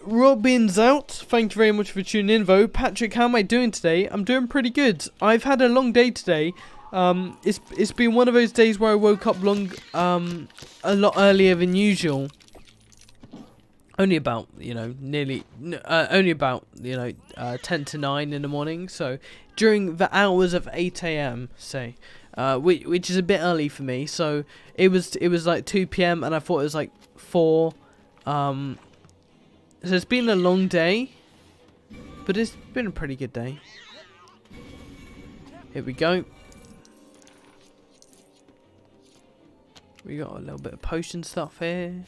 Robin's out. Thank you very much for tuning in, though. Patrick, how am I doing today? I'm doing pretty good. I've had a long day today. It's been one of those days where I woke up a lot earlier than usual. Only about, only about, 10 to 9 in the morning. So during the hours of 8 AM, say, which is a bit early for me. So it was like 2 PM and I thought it was like 4. So it's been a long day, but it's been a pretty good day. Here we go. We got a little bit of potion stuff here.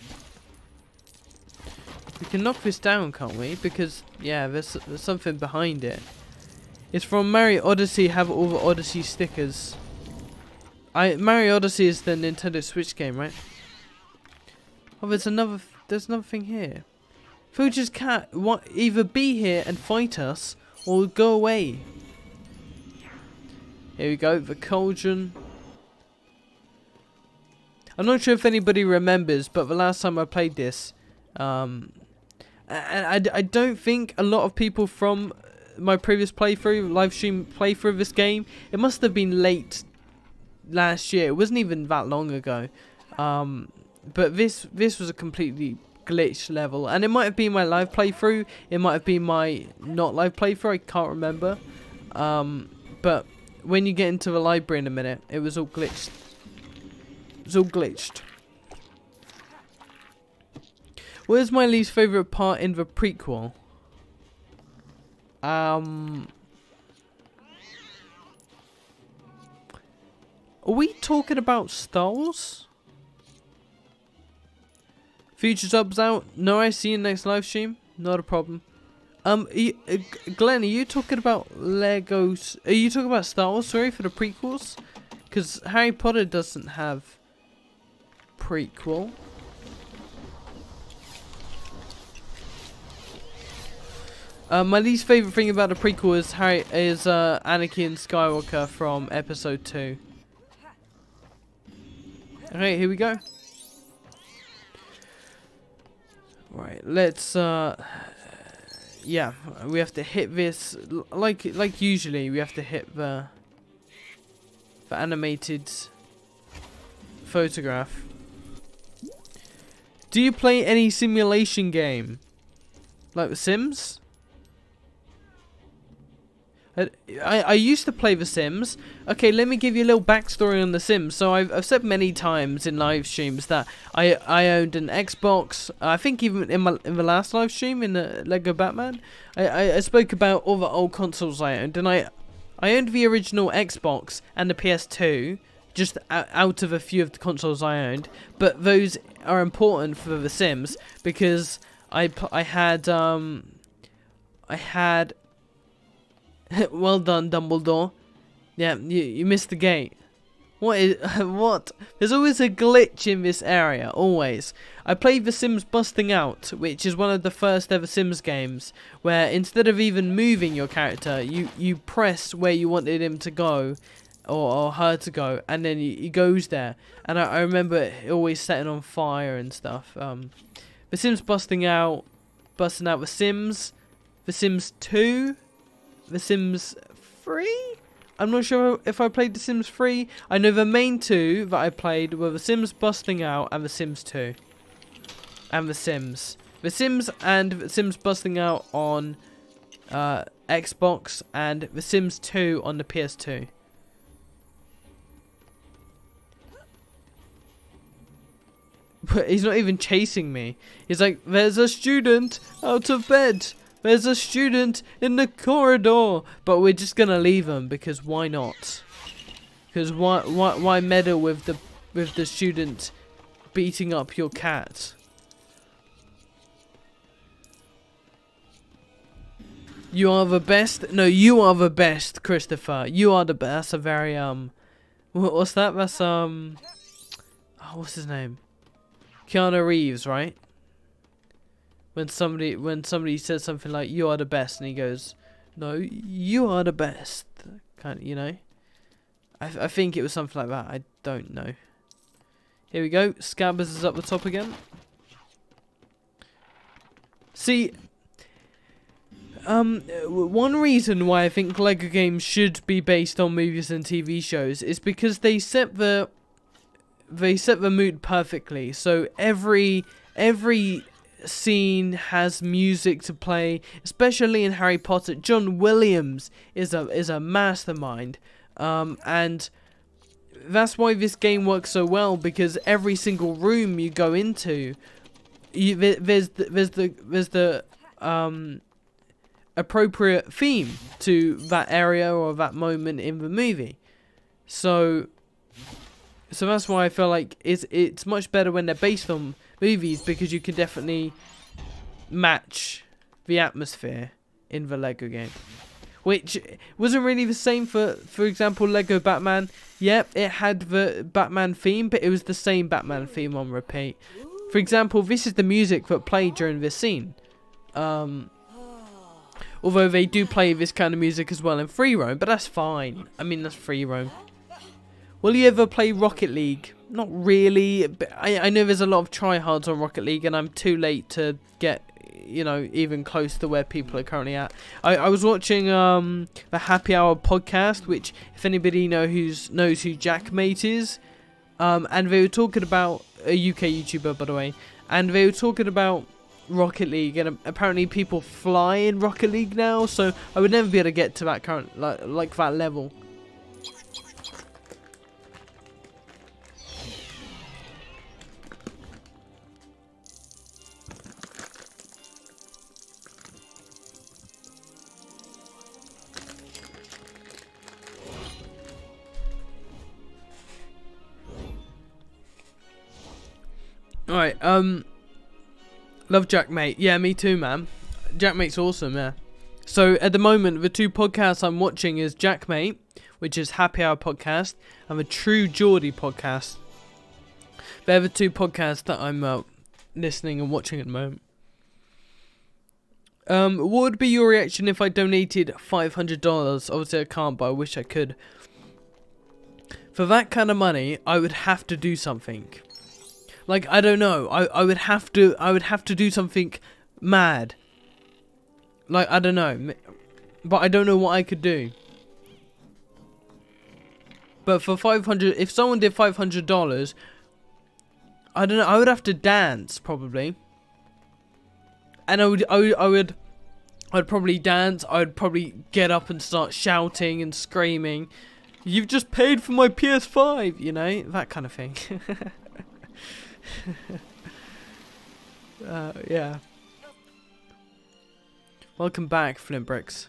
We can knock this down, can't we? Because, yeah, there's something behind it. It's from Mario Odyssey, have all the Odyssey stickers. Mario Odyssey is the Nintendo Switch game, right? Oh, there's another thing here. Fuji's cat, either be here and fight us, or go away. Here we go, the cauldron. I'm not sure if anybody remembers, but the last time I played this, and I don't think a lot of people from my previous playthrough, live stream playthrough of this game, it must have been late last year. It wasn't even that long ago. But this was a completely glitched level, and it might have been my live playthrough. It might have been my not live playthrough. I can't remember. But when you get into the library in a minute, it was all glitched. It was all glitched. What is my least favourite part in the prequel? Are we talking about Star Wars? Future subs out? No, I see you next live stream. Not a problem. Glenn, are you talking about Legos? Are you talking about Star Wars? Sorry, for the prequels? Because Harry Potter doesn't have prequel. My least favourite thing about the prequel is Anakin Skywalker from Episode 2. Okay, here we go. Right, let's yeah, we have to hit this like usually. We have to hit the animated photograph. Do you play any simulation game like The Sims? I used to play The Sims. Okay, let me give you a little backstory on The Sims. So I've said many times in live streams that I owned an Xbox. I think even in the last live stream in the Lego Batman, I spoke about all the old consoles I owned, and I owned the original Xbox and the PS2, just out of a few of the consoles I owned. But those are important for The Sims because I had well done, Dumbledore. Yeah, you missed the gate. What? There's always a glitch in this area, always. I played The Sims Busting Out, which is one of the first ever Sims games, where instead of even moving your character, you press where you wanted him to go, or her to go, and then he goes there. And I remember it always setting on fire and stuff. The Sims Busting Out The Sims, The Sims 2, The Sims 3? I'm not sure if I played The Sims 3. I know the main two that I played were The Sims Busting Out and The Sims 2. And The Sims. The Sims and The Sims Busting Out on Xbox and The Sims 2 on the PS2. But he's not even chasing me. He's like, there's a student out of bed. There's a student in the corridor. But we're just gonna leave him because why not? Because why meddle with the student beating up your cat? You are the best. No, you are the best, Christopher. You are the best. That's a very what's that? That's oh, what's his name? Keanu Reeves, right? When somebody says something like "you are the best," and he goes, "No, you are the best," kind of, you know. I think it was something like that. I don't know. Here we go. Scabbers is up the top again. See, one reason why I think Lego games should be based on movies and TV shows is because they set the mood perfectly. So every scene has music to play, especially in Harry Potter. John Williams is a mastermind, and that's why this game works so well, because every single room you go into, there's the appropriate theme to that area or that moment in the movie. So that's why I feel like it's much better when they're based on movies, because you can definitely match the atmosphere in the Lego game. Which wasn't really the same for example, Lego Batman. Yep, it had the Batman theme, but it was the same Batman theme on repeat. For example, this is the music that played during this scene. Although they do play this kind of music as well in Free Roam, but that's fine. I mean, that's Free Roam. Will you ever play Rocket League? Not really. But I know there's a lot of tryhards on Rocket League, and I'm too late to get, you know, even close to where people are currently at. I was watching the Happy Hour podcast, which, if anybody knows who Jackmate is, and they were talking about a UK YouTuber, by the way, and they were talking about Rocket League, and apparently people fly in Rocket League now. So I would never be able to get to that current like that level. Alright, love Jackmate. Yeah, me too, man. Jackmate's awesome, yeah. So, at the moment, the two podcasts I'm watching is Jackmate, which is Happy Hour podcast, and the True Geordie podcast. They're the two podcasts that I'm listening and watching at the moment. What would be your reaction if I donated $500? Obviously, I can't, but I wish I could. For that kind of money, I would have to do something. Like, I don't know. I would have to do something mad. Like, I don't know. But I don't know what I could do. But for 500, if someone did $500, I don't know, I would have to dance probably. And I would I'd probably dance. I'd probably get up and start shouting and screaming. You've just paid for my PS5, you know, that kind of thing. Yeah. Welcome back, Flint Bricks.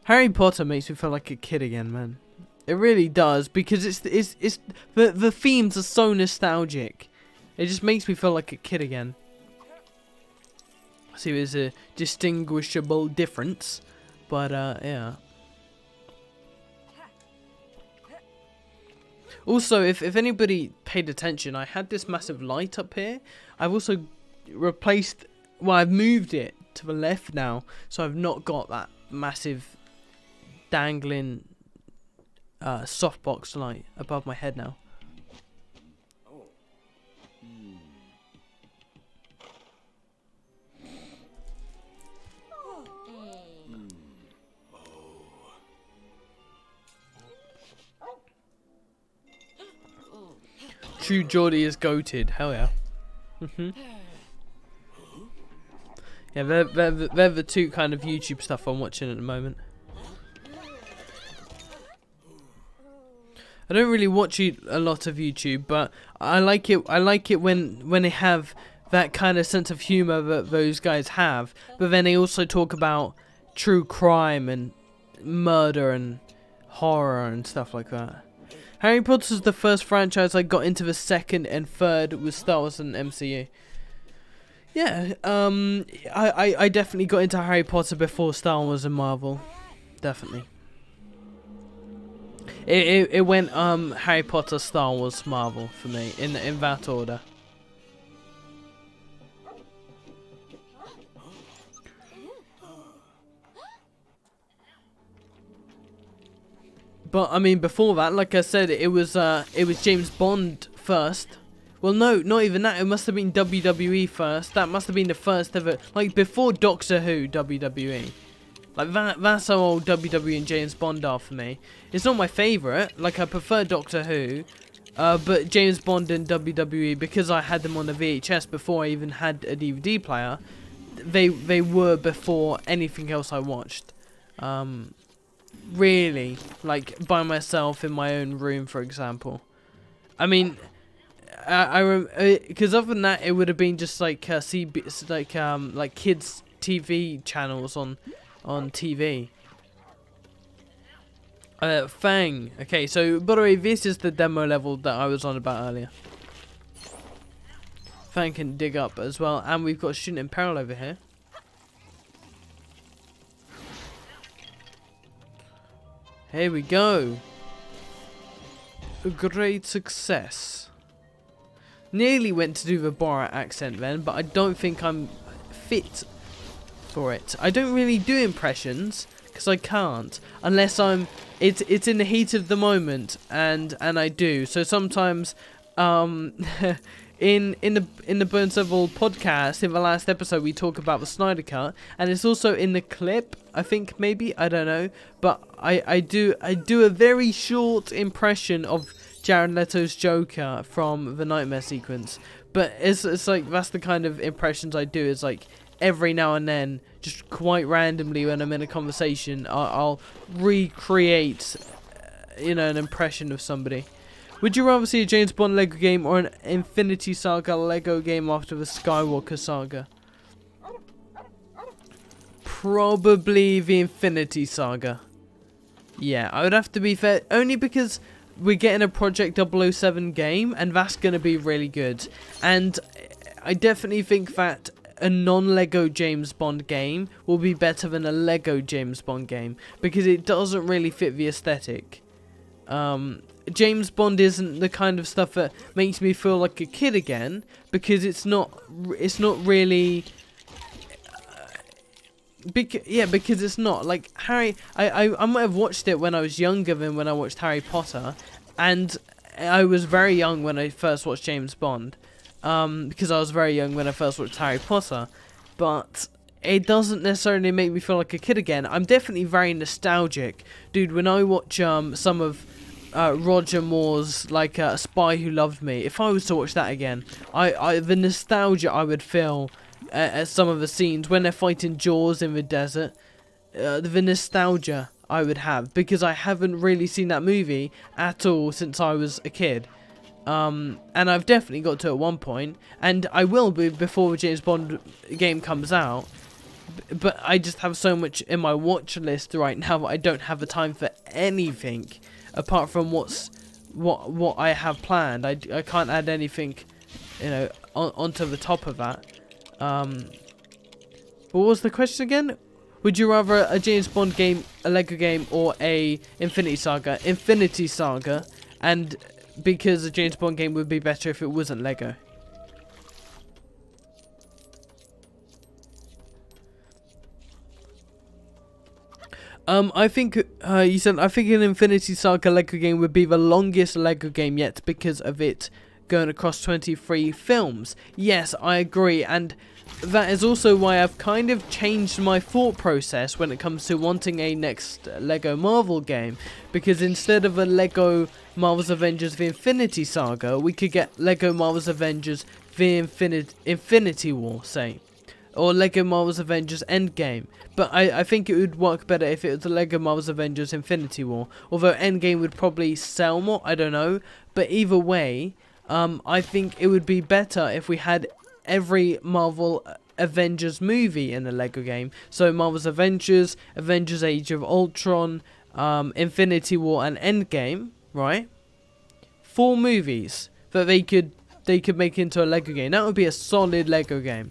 Harry Potter makes me feel like a kid again, man. It really does, because it's the themes are so nostalgic. It just makes me feel like a kid again. See, there's a distinguishable difference, but yeah. Also, if anybody paid attention, I had this massive light up here. I've also replaced, well, I've moved it to the left now, so I've not got that massive dangling softbox light above my head now. True Geordie is goated. Hell yeah. Yeah, they're the two kind of YouTube stuff I'm watching at the moment. I don't really watch a lot of YouTube, but I like it. I like it when they have that kind of sense of humor that those guys have, but then they also talk about true crime and murder and horror and stuff like that. Harry Potter's the first franchise I got into. The second and third was Star Wars and MCU. Yeah, I definitely got into Harry Potter before Star Wars and Marvel. Definitely. It went Harry Potter, Star Wars, Marvel for me in that order. But I mean, before that, like I said, it was James Bond first. Well, no, not even that. It must have been WWE first. That must have been the first ever, like before Doctor Who, WWE. Like that's how old WWE and James Bond are for me. It's not my favourite. Like, I prefer Doctor Who, but James Bond and WWE, because I had them on the VHS before I even had a DVD player, they were before anything else I watched. Really, like by myself in my own room, for example. I mean, because other than that, it would have been just like like kids TV channels on TV. Fang. Okay, so by the way, this is the demo level that I was on about earlier. Fang can dig up as well, and we've got Student in Peril over here. Here we go. A great success. Nearly went to do the Borat accent then, but I don't think I'm fit for it. I don't really do impressions because I can't unless it's in the heat of the moment, and I do. So sometimes in the Burn Several podcast, in the last episode, we talk about the Snyder Cut, and it's also in the clip, I think, maybe, I don't know, but I do a very short impression of Jared Leto's Joker from the Nightmare sequence, but it's like, that's the kind of impressions I do. It's like every now and then, just quite randomly when I'm in a conversation, I'll recreate, an impression of somebody. Would you rather see a James Bond Lego game or an Infinity Saga Lego game after the Skywalker Saga? Probably the Infinity Saga. Yeah, I would have to be fair, only because we're getting a Project 007 game, and that's going to be really good. And I definitely think that a non-Lego James Bond game will be better than a Lego James Bond game, because it doesn't really fit the aesthetic. James Bond isn't the kind of stuff that makes me feel like a kid again, because it's not really because it's not like Harry. I might have watched it when I was younger than when I watched Harry Potter, and I was very young when I first watched James Bond, because I was very young when I first watched Harry Potter, but it doesn't necessarily make me feel like a kid again. I'm definitely very nostalgic, dude. When I watch some of Roger Moore's like A Spy Who Loved Me. If I was to watch that again, the nostalgia I would feel at some of the scenes when they're fighting Jaws in the desert, the nostalgia I would have, because I haven't really seen that movie at all since I was a kid. And I've definitely got to at one point, and I will be before the James Bond game comes out. But I just have so much in my watch list right now that I don't have the time for anything apart from what I have planned. I can't add anything, onto the top of that. What was the question again? Would you rather a James Bond game, a Lego game, or a Infinity Saga? Infinity Saga, and because a James Bond game would be better if it wasn't Lego. I think you said I think an Infinity Saga Lego game would be the longest Lego game yet because of it going across 23 films. Yes, I agree, and that is also why I've kind of changed my thought process when it comes to wanting a next Lego Marvel game, because instead of a Lego Marvel's Avengers The Infinity Saga, we could get Lego Marvel's Avengers The Infinity War, say, or Lego Marvel's Avengers Endgame. But I think it would work better if it was the Lego Marvel's Avengers Infinity War, although Endgame would probably sell more, I don't know. But either way, I think it would be better if we had every Marvel Avengers movie in the Lego game. So Marvel's Avengers, Avengers Age of Ultron, Infinity War and Endgame, right? 4 movies that they could make into a Lego game. That would be a solid Lego game.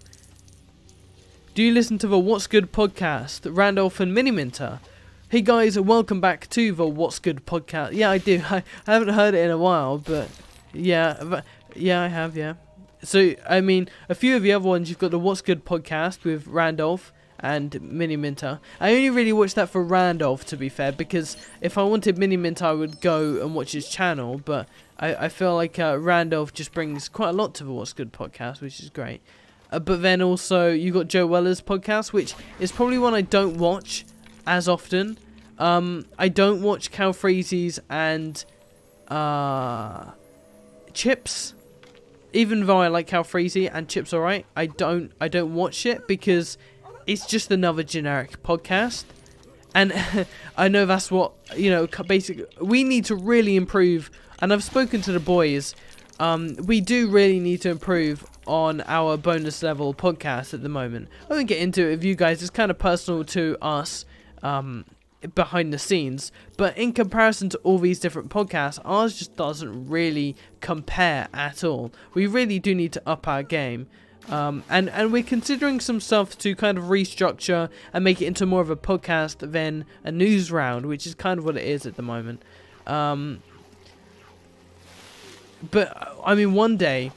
Do you listen to the What's Good podcast, Randolph and Miniminter? Hey guys, welcome back to the What's Good podcast. Yeah, I do. I haven't heard it in a while, but yeah, I have, yeah. So, I mean, a few of the other ones, you've got the What's Good podcast with Randolph and Miniminter. I only really watched that for Randolph, to be fair, because if I wanted Miniminter, I would go and watch his channel, but I feel like Randolph just brings quite a lot to the What's Good podcast, which is great. But then also, you got Joe Weller's podcast, which is probably one I don't watch as often. I don't watch Cal Freezy's and Chips. Even though I like Cal Freezy and Chips alright, I don't watch it because it's just another generic podcast. And I know that's what, basically, we need to really improve. And I've spoken to the boys. We do really need to improve on our bonus level podcast at the moment. I won't get into it with you guys. It's kind of personal to us behind the scenes. But in comparison to all these different podcasts, ours just doesn't really compare at all. We really do need to up our game. And we're considering some stuff to kind of restructure and make it into more of a podcast than a news round, which is kind of what it is at the moment. But, I mean, one day,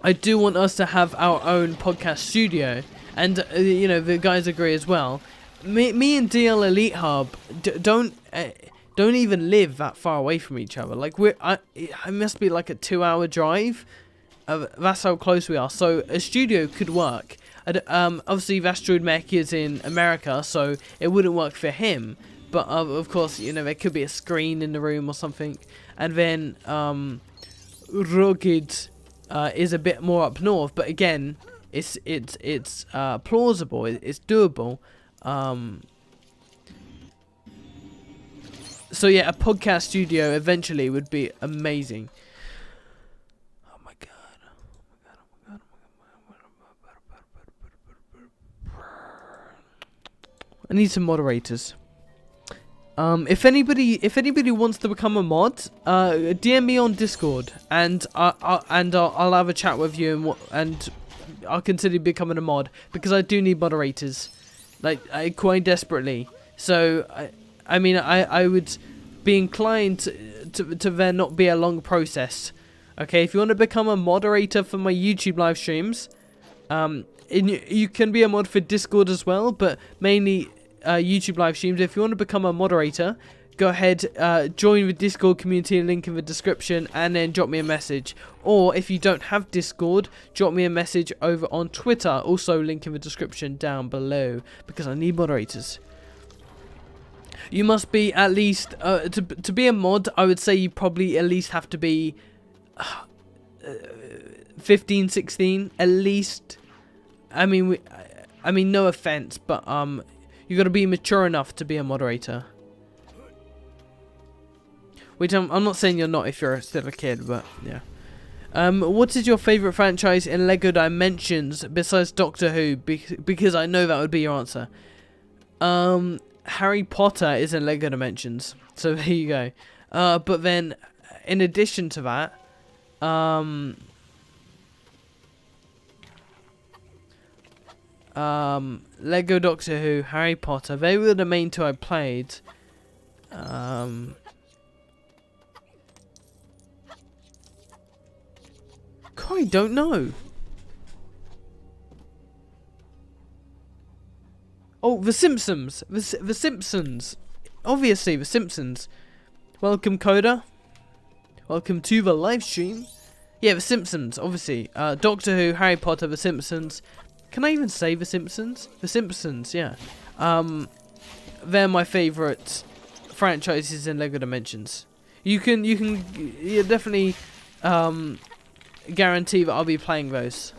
I do want us to have our own podcast studio. And, the guys agree as well. Me and DL Elite Hub don't even live that far away from each other. Like, it must be like a 2-hour drive. That's how close we are. So, a studio could work. Obviously, Vastroid Mech is in America, so it wouldn't work for him. But, of course, there could be a screen in the room or something. And then, Rugged is a bit more up north, but again, it's plausible, it's doable. So yeah, a podcast studio eventually would be amazing. Oh my god. I need some moderators. If anybody wants to become a mod, DM me on Discord, and I'll have a chat with you, and I'll consider becoming a mod, because I do need moderators, like quite desperately. So I mean I would be inclined to there not be a long process. Okay, if you want to become a moderator for my YouTube live streams, you can be a mod for Discord as well, but mainly YouTube live streams. If you want to become a moderator, go ahead, join the Discord community, link in the description, and then drop me a message. Or if you don't have Discord, drop me a message over on Twitter, also link in the description down below, because I need moderators. You must be at least to be a mod. I would say you probably at least have to be 15, 16 at least. I mean, no offense, but you got to be mature enough to be a moderator. Which I'm not saying you're not if you're still a kid, but yeah. What is your favorite franchise in Lego Dimensions besides Doctor Who? Because I know that would be your answer. Harry Potter is in Lego Dimensions, so there you go. But then, in addition to that, Lego Doctor Who, Harry Potter, they were the main two I played. I don't know. Oh, The Simpsons. The Simpsons. Obviously, The Simpsons. Welcome, Coda. Welcome to the live stream. Yeah, The Simpsons, obviously. Doctor Who, Harry Potter, The Simpsons. Can I even say The Simpsons? The Simpsons, yeah. They're my favourite franchises in Lego Dimensions. You can definitely guarantee that I'll be playing those.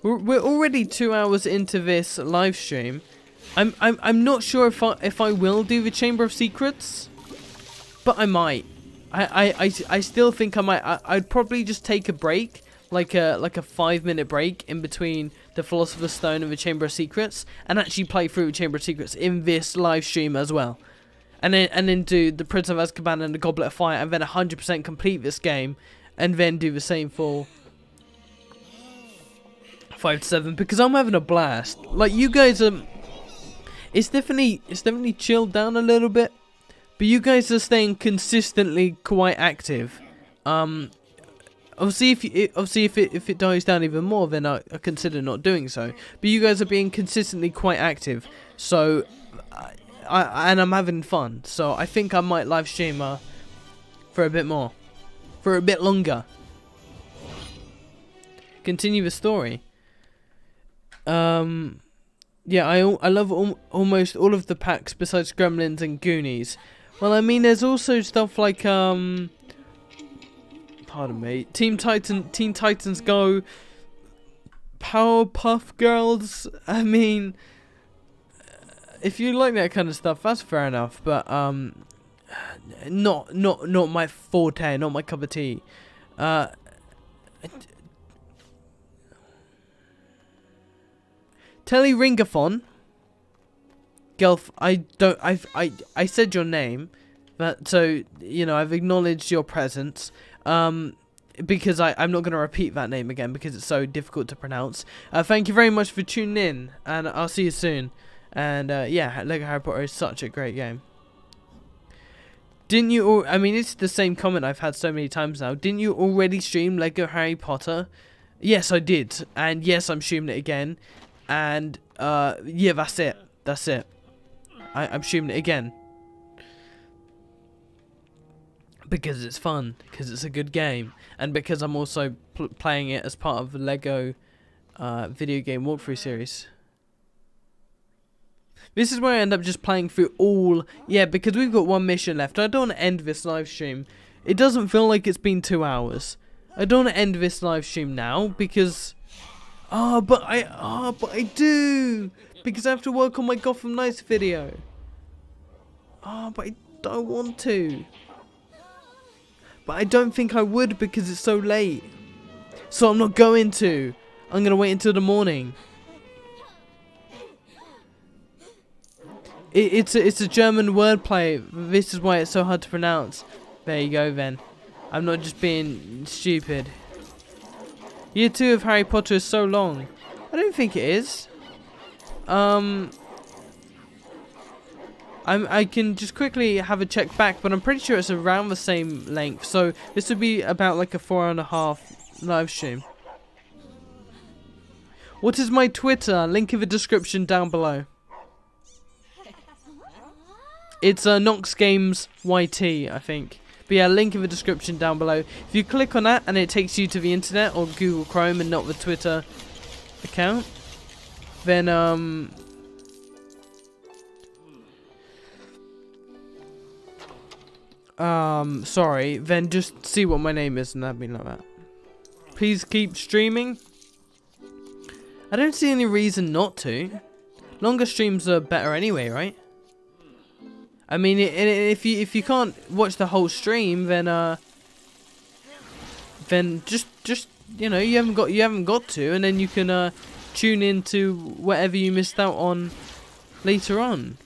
We're already 2 hours into this live stream. I'm not sure if I will do the Chamber of Secrets, but I might. I still think I might. I'd probably just take a break, like a 5-minute break in between the Philosopher's Stone and the Chamber of Secrets, and actually play through the Chamber of Secrets in this live stream as well, and then do the Prince of Azkaban and the Goblet of Fire, and then 100% complete this game, and then do the same for 5 to 7, because I'm having a blast. Like, you guys are. It's definitely chilled down a little bit, but you guys are staying consistently quite active. Obviously, if it dies down even more, then I consider not doing so. But you guys are being consistently quite active, so and I'm having fun. So I think I might live stream for a bit more, for a bit longer. Continue the story. Yeah, I love almost all of the packs besides Gremlins and Goonies. Well, I mean, there's also stuff like pardon me, Teen Titans Go, Powerpuff Girls. I mean, if you like that kind of stuff, that's fair enough. But not my forte, not my cup of tea. Telly Ringathon. I said your name, but so you know I've acknowledged your presence. Because I'm not going to repeat that name again because it's so difficult to pronounce. Thank you very much for tuning in, and I'll see you soon. And yeah, Lego Harry Potter is such a great game. Didn't you? I mean, it's the same comment I've had so many times now. Didn't you already stream Lego Harry Potter? Yes, I did, and yes, I'm streaming it again. And yeah, that's it. I'm streaming it again because it's fun, because it's a good game, and because I'm also playing it as part of the Lego video game walkthrough series. This is where I end up just playing through all. Yeah, because we've got one mission left. I don't want to end this live stream. It doesn't feel like it's been 2 hours. I don't want to end this live stream now because. But I do, because I have to work on my Gotham Knights video. But I don't want to. But I don't think I would because it's so late. So I'm not going to. I'm gonna wait until the morning. It's a German wordplay. This is why it's so hard to pronounce. There you go then. I'm not just being stupid. Year 2 of Harry Potter is so long. I don't think it is. I can just quickly have a check back, but I'm pretty sure it's around the same length. So this would be about like a 4.5 live stream. What is my Twitter? Link in the description down below. It's Nox Games YT, I think. But yeah, link in the description down below. If you click on that and it takes you to the internet or Google Chrome and not the Twitter account, then sorry, then just see what my name is and that'd be like that. Please keep streaming. I don't see any reason not to. Longer streams are better anyway, right? I mean, if you can't watch the whole stream, then just you know, you haven't got to, and then you can tune into whatever you missed out on later on.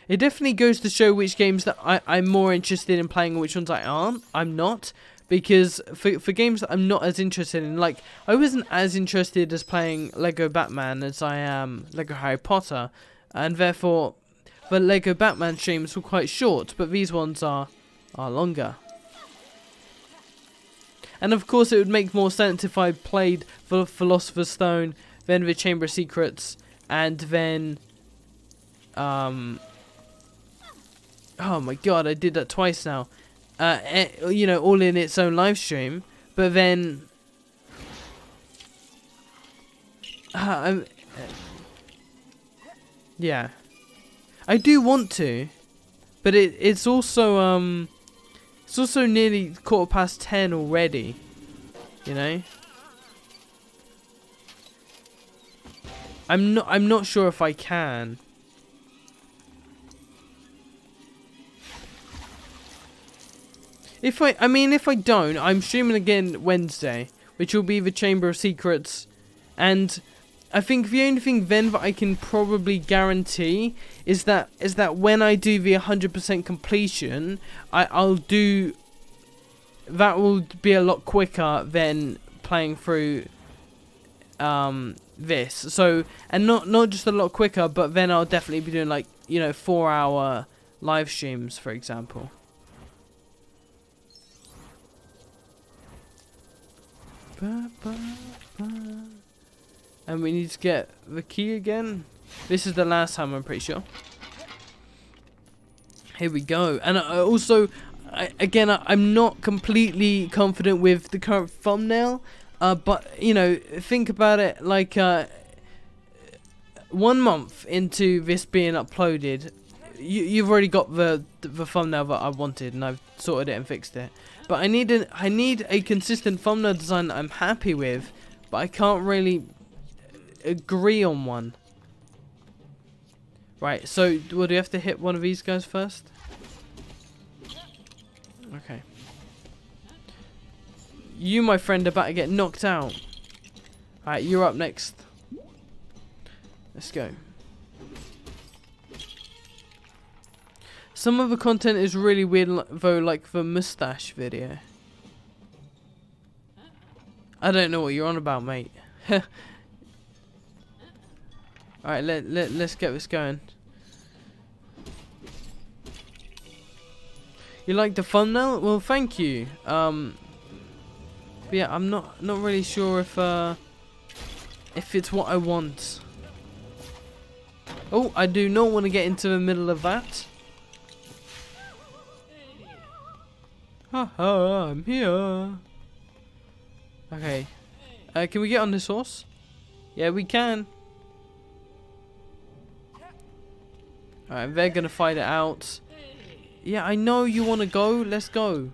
It definitely goes to show which games that I'm more interested in playing and which ones I'm not. Because for games that I'm not as interested in, like, I wasn't as interested as playing Lego Batman as I am Lego Harry Potter. And therefore, the Lego Batman streams were quite short, but these ones are longer. And of course it would make more sense if I played the Philosopher's Stone, then the Chamber of Secrets, and then... oh my god, I did that twice now. You know, all in its own live stream, but then yeah, I do want to, but it's also nearly 10:15 already, you know. I'm not sure if I can. If I don't, I'm streaming again Wednesday, which will be the Chamber of Secrets, and I think the only thing then that I can probably guarantee is that when I do the 100% completion, I'll do that will be a lot quicker than playing through this. So, and not just a lot quicker, but then I'll definitely be doing, like, you know, 4-hour live streams, for example. And we need to get the key again. This is the last time, I'm pretty sure. Here we go. And I'm not completely confident with the current thumbnail. But, you know, think about it like 1 month into this being uploaded, you've already got the thumbnail that I wanted, and I've sorted it and fixed it. But I need a consistent thumbnail design that I'm happy with, but I can't really agree on one. Right, so do we have to hit one of these guys first? Okay. You, my friend, are about to get knocked out. Alright, you're up next. Let's go. Some of the content is really weird, though, like the mustache video. I don't know what you're on about, mate. Alright, let's get this going. You like the thumbnail? Well, thank you. But yeah, I'm not really sure if it's what I want. Oh, I do not want to get into the middle of that. Haha, I'm here. Okay. Can we get on this horse? Yeah, we can. Alright, they're gonna fight it out. Yeah, I know you want to go. Let's go.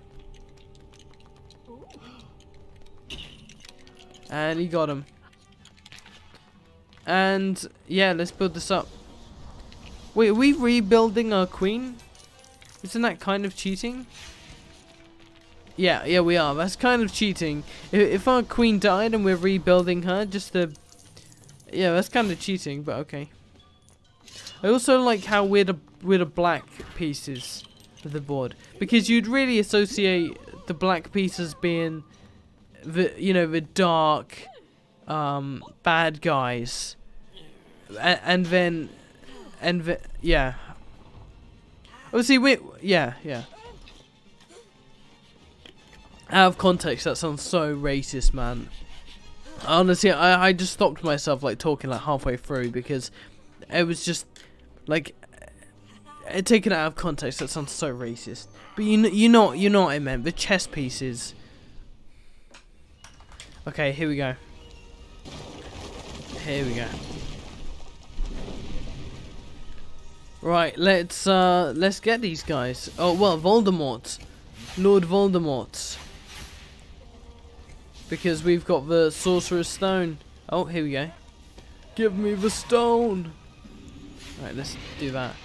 And he got him. And yeah, let's build this up. Wait, are we rebuilding our queen? Isn't that kind of cheating? Yeah, we are. That's kind of cheating. If our queen died and we're rebuilding her, just to... Yeah, that's kind of cheating, but okay. I also like how we're the black pieces of the board, because you'd really associate the black pieces being the, you know, the dark bad guys, and then yeah. Obviously, yeah. Out of context, that sounds so racist, man. Honestly, I just stopped myself, like, talking like halfway through, because it was just like taken out of context, that sounds so racist. But you know what I meant. The chess pieces. Okay, here we go. Here we go. Right, let's get these guys. Oh well, Voldemort, Lord Voldemort. Because we've got the Sorcerer's Stone. Oh, here we go. Give me the stone. Right, let's do that.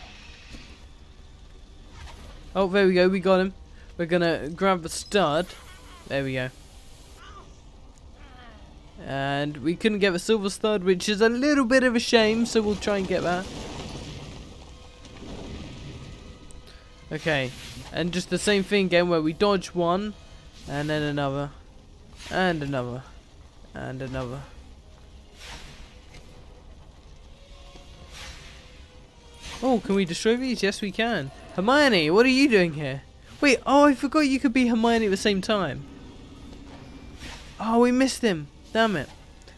Oh, there we go. We got him. We're gonna grab the stud. There we go. And we couldn't get the silver stud, which is a little bit of a shame. So we'll try and get that. Okay, and just the same thing again, where we dodge one, and then another, and another, and another. Oh, can we destroy these? Yes, we can. Hermione, what are you doing here? Wait, oh, I forgot you could be Hermione at the same time. Oh, we missed him. Damn it.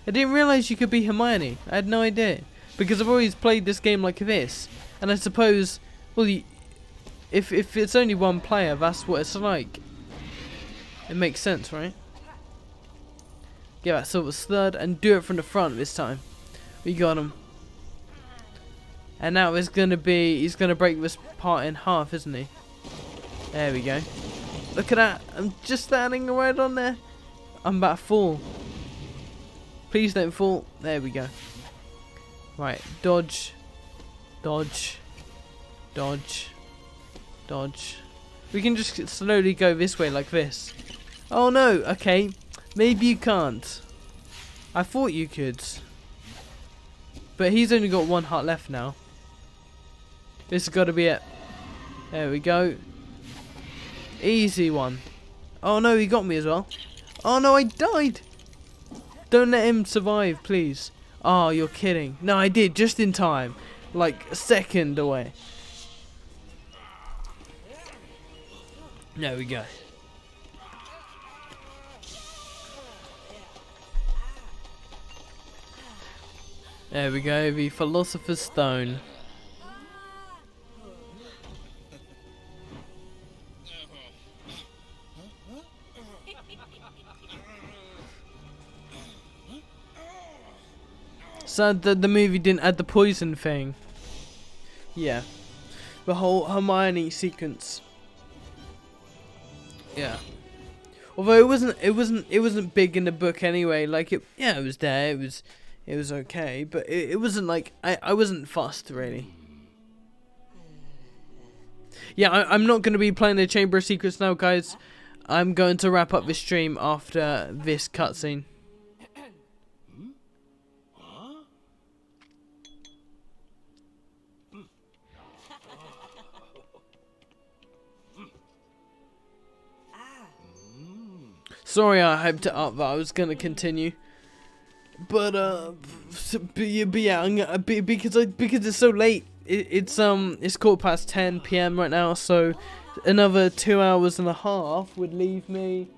I didn't realise you could be Hermione. I had no idea. Because I've always played this game like this. And I suppose, well, if it's only one player, that's what it's like. It makes sense, right? Get that silver stud and do it from the front this time. We got him. And now it's gonna be, he's gonna break this part in half, isn't he? There we go. Look at that. I'm just standing right on there. I'm about to fall. Please don't fall. There we go. Right, dodge. Dodge. Dodge. Dodge. We can just slowly go this way like this. Oh no, okay. Maybe you can't. I thought you could. But he's only got one heart left now. This has got to be it. There we go. Easy one. Oh no, he got me as well. Oh no, I died. Don't let him survive, please. Oh, you're kidding. No, I did, just in time. Like a second away. There we go. There we go, the Philosopher's Stone. Sad that the movie didn't add the poison thing. Yeah. The whole Hermione sequence. Yeah. Although it wasn't big in the book anyway. Like it was there. It was okay, but it wasn't like I wasn't fussed really. Yeah, I'm not going to be playing the Chamber of Secrets now, guys. I'm going to wrap up this stream after this cutscene. Sorry, I hyped it up that I was gonna continue, but yeah, because it's so late. It's 10:15 p.m. right now, so another 2 hours and a half would leave me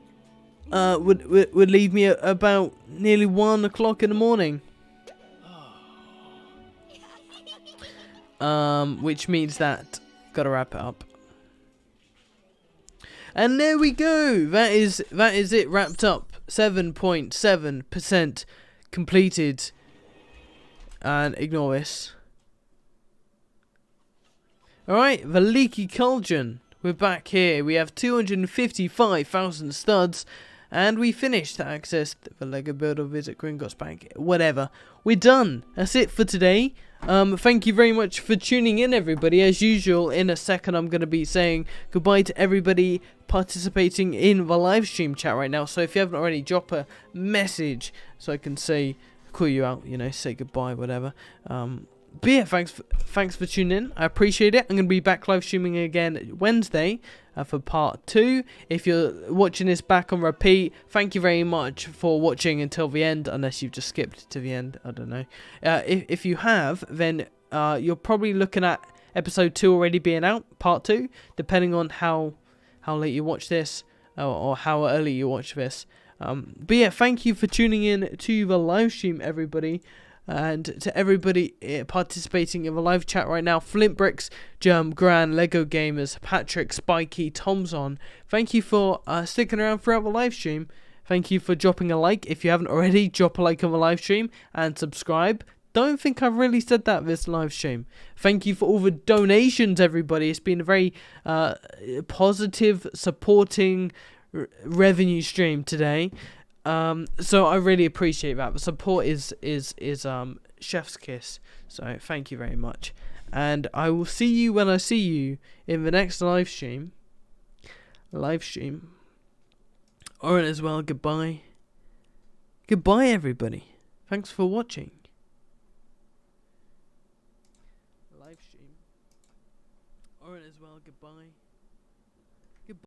would leave me at about nearly 1 o'clock in the morning. Which means that gotta wrap it up. And there we go. That is it wrapped up. 7.7% completed. And ignore this. Alright, the Leaky Cauldron. We're back here. We have 255,000 studs. And we finished to access the Lego Builder, visit Gringotts Bank, whatever. We're done. That's it for today. Thank you very much for tuning in, everybody. As usual, in a second I'm going to be saying goodbye to everybody participating in the live stream chat right now. So if you haven't already, drop a message so I can call you out, say goodbye, whatever. But yeah, thanks for tuning in. I appreciate it. I'm going to be back live streaming again Wednesday for part 2. If you're watching this back on repeat, thank you very much for watching until the end, unless you've just skipped to the end. I don't know. If you have, then you're probably looking at episode 2 already being out, part 2, depending on how late you watch this or how early you watch this. But yeah, thank you for tuning in to the live stream, everybody. And to everybody participating in the live chat right now, Flintbricks, Germ, Gran, Lego Gamers, Patrick, Spikey, Tomson, thank you for sticking around throughout the live stream. Thank you for dropping a like. If you haven't already, drop a like on the live stream and subscribe. Don't think I've really said that this live stream. Thank you for all the donations, everybody. It's been a very positive, supporting revenue stream today. So I really appreciate that. The support is chef's kiss. So thank you very much. And I will see you when I see you in the next live stream. Alright as well, goodbye. Goodbye everybody. Thanks for watching. Live stream. Alright as well, goodbye.